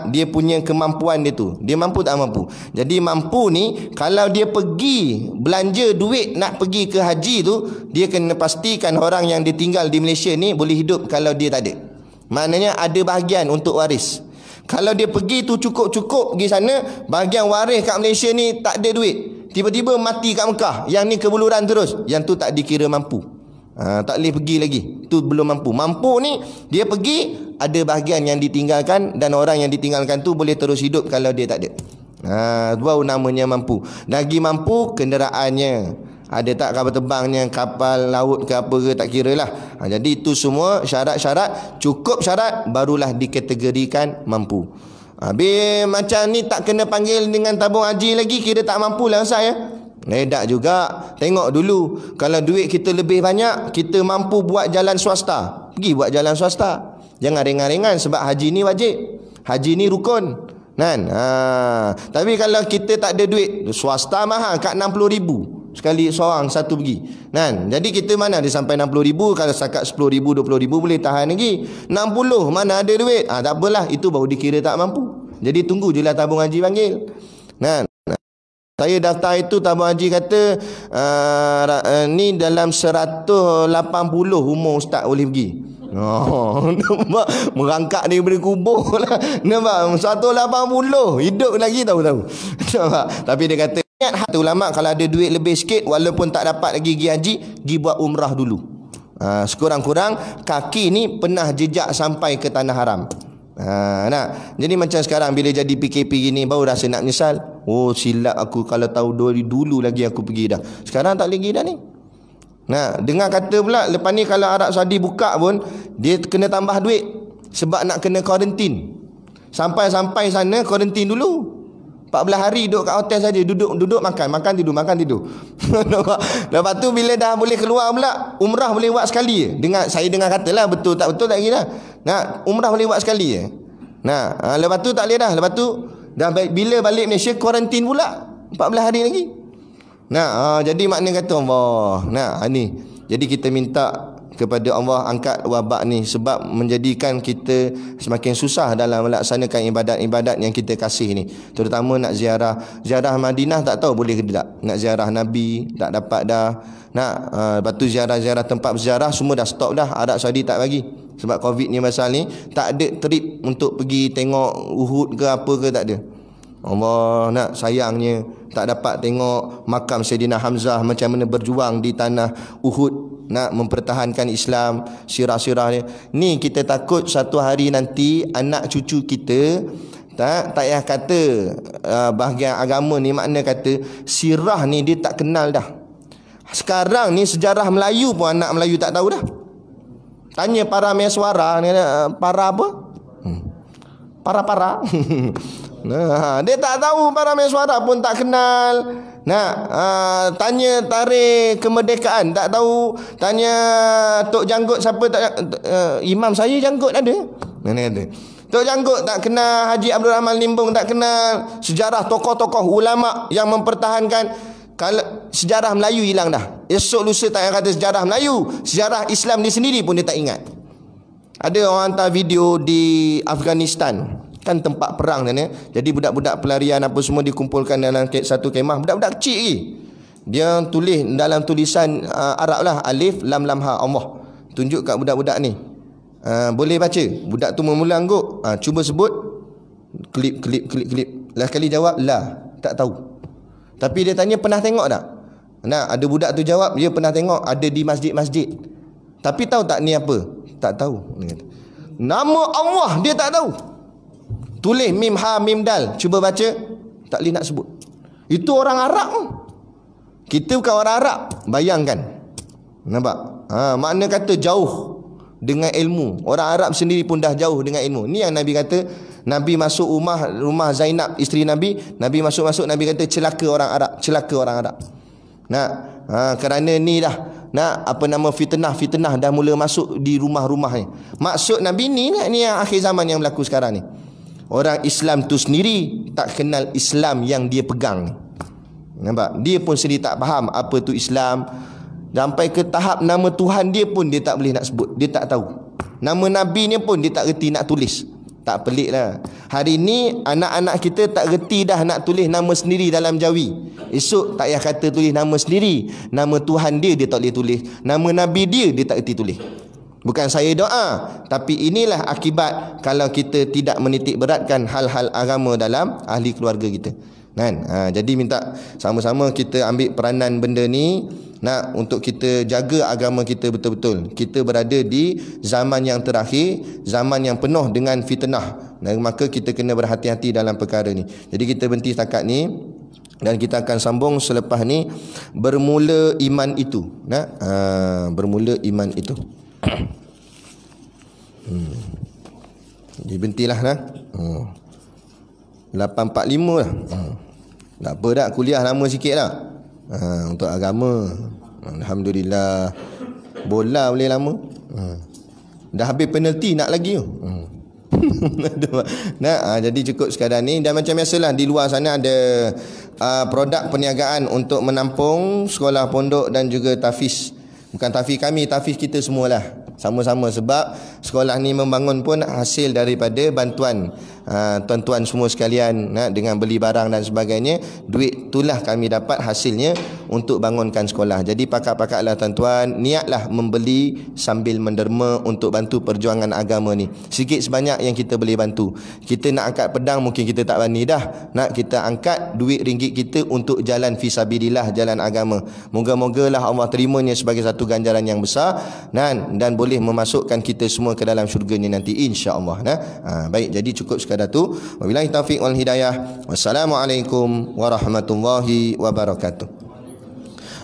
Dia punya kemampuan dia tu. Dia mampu tak mampu. Jadi mampu ni, kalau dia pergi belanja duit nak pergi ke haji tu, dia kena pastikan orang yang dia tinggal di Malaysia ni boleh hidup kalau dia tak ada. Maknanya ada bahagian untuk waris. Kalau dia pergi tu cukup-cukup pergi sana, bahagian waris kat Malaysia ni tak ada duit, tiba-tiba mati kat Mekah, yang ni kebuluran terus, yang tu tak dikira mampu. Tak boleh pergi lagi, tu belum mampu. Mampu ni dia pergi, ada bahagian yang ditinggalkan, dan orang yang ditinggalkan tu boleh terus hidup kalau dia tak ada. Baru namanya mampu. Lagi mampu kenderaannya, ada tak kapal terbangnya, kapal laut ke apa ke, tak kira lah. Jadi itu semua syarat-syarat, cukup syarat barulah dikategorikan mampu. Habis macam ni tak kena panggil dengan tabung haji lagi, kira tak mampu lah Ustaz ya. Tak juga. Tengok dulu, kalau duit kita lebih banyak, kita mampu buat jalan swasta, pergi buat jalan swasta. Jangan ringan-ringan, sebab haji ni wajib, haji ni rukun kan. Tapi kalau kita tak ada duit, swasta mahal kat 60,000 sekali seorang satu pergi kan. Jadi kita mana ada sampai 60,000. Kalau setakat 10,000, 20,000 boleh tahan lagi. 60 mana ada duit. Tak apalah, itu baru dikira tak mampu. Jadi tunggu je lah tabung haji panggil kan. Saya daftar itu, tabung haji kata ni dalam 180 umur ustaz boleh pergi. Nampak, merangkak daripada kubur lah. Nampak, 180 hidup lagi tahu-tahu. Nampak. Tapi dia kata Kata ulama kalau ada duit lebih sikit, walaupun tak dapat lagi pergi haji, pergi buat umrah dulu. Sekurang-kurang kaki ni pernah jejak sampai ke tanah haram. Jadi macam sekarang bila jadi PKP gini baru rasa nak menyesal. Oh silap aku, kalau tahu dulu lagi aku pergi dah. Sekarang tak lagi dah ni. Dengar kata pula lepas ni kalau Arab Saudi buka pun dia kena tambah duit sebab nak kena kuarantin. Sampai sana kuarantin dulu. 14 hari duduk kat hotel saja, duduk makan tidur. Lepas tu bila dah boleh keluar pula, umrah boleh buat sekali je. Saya dengar katalah, betul tak betul tak lagi dah. Umrah boleh buat sekali je. Lepas tu tak boleh dah. Lepas tu dah bila balik Malaysia kuarantin pula 14 hari lagi. Jadi makna kata Allah. Ni. Jadi kita minta kepada Allah angkat wabak ni sebab menjadikan kita semakin susah dalam melaksanakan ibadat-ibadat yang kita kasih ni. Terutama nak ziarah Madinah, tak tahu boleh ke tak. Nak ziarah Nabi tak dapat dah. Lepas tu ziarah tempat berziarah semua dah stop dah. Arab Saudi tak bagi sebab Covid ni pasal ni. Tak ada trip untuk pergi tengok Uhud ke apa ke, tak ada. Allah, sayangnya tak dapat tengok makam Sayyidina Hamzah macam mana berjuang di tanah Uhud nak mempertahankan Islam, sirah-sirah ni. Ni kita takut satu hari nanti anak cucu kita tak payah kata bahagian agama ni, makna kata sirah ni dia tak kenal dah. Sekarang ni sejarah Melayu pun anak Melayu tak tahu dah. Tanya para meswara ni, para apa? Para dia tak tahu, para meswara pun tak kenal. Tanya tarikh kemerdekaan tak tahu. Tanya Tok Janggut siapa tak, imam saya Janggut ada. Kata Tok Janggut tak kenal, Haji Abdul Rahman Limbung tak kenal. Sejarah tokoh-tokoh ulama yang mempertahankan. Kalau sejarah Melayu hilang dah. Esok lusa tak payah kata sejarah Melayu, sejarah Islam dia sendiri pun dia tak ingat. Ada orang hantar video di Afghanistan, kan tempat perang sana. Jadi budak-budak pelarian apa semua dikumpulkan dalam satu kemah. Budak-budak kecil lagi. Dia tulis dalam tulisan Arab lah, alif lam lam ha Allah. Tunjuk kat budak-budak ni. Boleh baca. Budak tu mula angguk. Cuba sebut. Klip. Last kali jawab la, tak tahu. Tapi dia tanya pernah tengok tak? Ada budak tu jawab dia pernah tengok, ada di masjid-masjid. Tapi tahu tak ni apa? Tak tahu. Nama Allah dia tak tahu. Tulis mim ha mim dal, cuba baca, tak boleh nak sebut. Itu orang Arab. Kita bukan orang Arab. Bayangkan. Nampak? Makna kata jauh dengan ilmu. Orang Arab sendiri pun dah jauh dengan ilmu. Ni yang Nabi kata, Nabi masuk rumah Zainab isteri Nabi, Nabi masuk Nabi kata celaka orang Arab. Kerana ni dah fitnah dah mula masuk di rumah-rumah ni. Maksud Nabi ni yang akhir zaman yang berlaku sekarang ni. Orang Islam tu sendiri tak kenal Islam yang dia pegang ni. Nampak? Dia pun sendiri tak faham apa tu Islam. Sampai ke tahap nama Tuhan dia pun dia tak boleh nak sebut. Dia tak tahu. Nama Nabi ni pun dia tak reti nak tulis. Tak pelik lah. Hari ni anak-anak kita tak reti dah nak tulis nama sendiri dalam jawi. Esok tak payah kata tulis nama sendiri. Nama Tuhan dia tak boleh tulis. Nama Nabi dia tak reti tulis. Bukan saya doa, tapi inilah akibat kalau kita tidak menitik beratkan hal-hal agama dalam ahli keluarga kita. Kan? Jadi minta sama-sama kita ambil peranan benda ni untuk kita jaga agama kita betul-betul. Kita berada di zaman yang terakhir, zaman yang penuh dengan fitnah. Dan maka kita kena berhati-hati dalam perkara ni. Jadi kita berhenti setakat ni dan kita akan sambung selepas ni bermula iman itu. Bermula iman itu. Jadi berhentilah 8.45 lah. Tak apa dah, kuliah lama sikit lah. Untuk agama alhamdulillah. Bola boleh lama. Dah habis penalti nak lagi tu. Jadi cukup sekadar ni. Dan macam biasalah di luar sana ada produk perniagaan untuk menampung sekolah pondok dan juga tahfiz. Bukan tahfiz kami, tahfiz kita semualah. Sama-sama sebab sekolah ni membangun pun hasil daripada bantuan tuan-tuan semua sekalian, dengan beli barang dan sebagainya. Duit itulah kami dapat hasilnya untuk bangunkan sekolah. Jadi pakat-pakatlah tuan-tuan, niatlah membeli sambil menderma untuk bantu perjuangan agama ni. Sikit sebanyak yang kita boleh bantu. Kita nak angkat pedang mungkin kita tak berani dah. Nak kita angkat duit ringgit kita untuk jalan fisabilillah, jalan agama. Moga-mogalah Allah terimanya sebagai satu ganjaran yang besar dan boleh memasukkan kita semua ke dalam syurganya nanti, insya-Allah. Baik, jadi cukup sekadar tu. Wabillahi taufiq wal hidayah. Wassalamualaikum warahmatullahi wabarakatuh.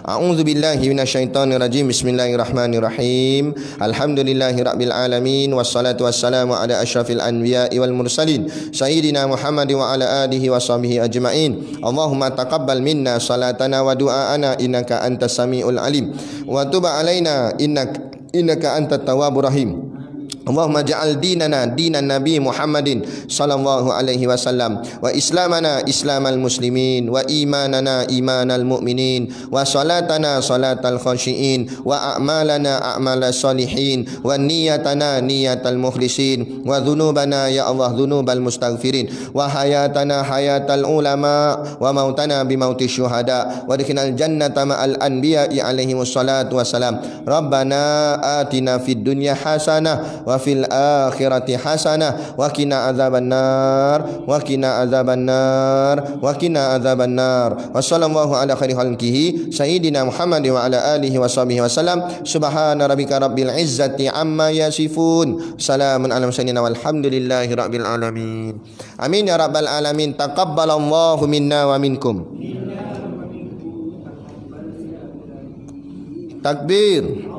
A'udzu billahi minasyaitonir rajim. Bismillahirrahmanirrahim. Alhamdulillahirabbil alamin wassalatu wassalamu ala asyrafil anbiya'i wal mursalin sayyidina Muhammad wa ala alihi washabihi ajmain. Allahumma taqabbal minna salatana wa du'aana innaka antas samiul alim wa tub alaina innaka antat tawwabur rahim. Allahumma ja'al dinana dinan Nabi Muhammadin sallallahu alaihi wasallam, wa islamana islamal muslimin, wa imanana imanal mu'minin, wa salatana salatal khashiin, wa a'malana a'malas salihin, wa niyatana niyatal mukhlisin, wa dhunubana ya Allah dhunubal mustaghfirin, wa hayatana hayatal ulama, wa mautana bimauti syuhada, wa adkhilnal jannata ma'al anbiya'i alaihi wassalatu wassalam. Rabbana atina fid dunya hasanah wa fil akhirati hasanah wa qina adzabannar wa qina adzabannar wa qina adzabannar. Wa sallallahu ala khairi khalqihi sayyidina Muhammad wa ala alihi washabihi wasallam. Subhana rabbika rabbil izzati amma yasifun. Salamun alal mursalin walhamdulillahi rabbil alamin. Amin ya rabbal alamin. Taqabbalallahu minna wa minkum. Takbir.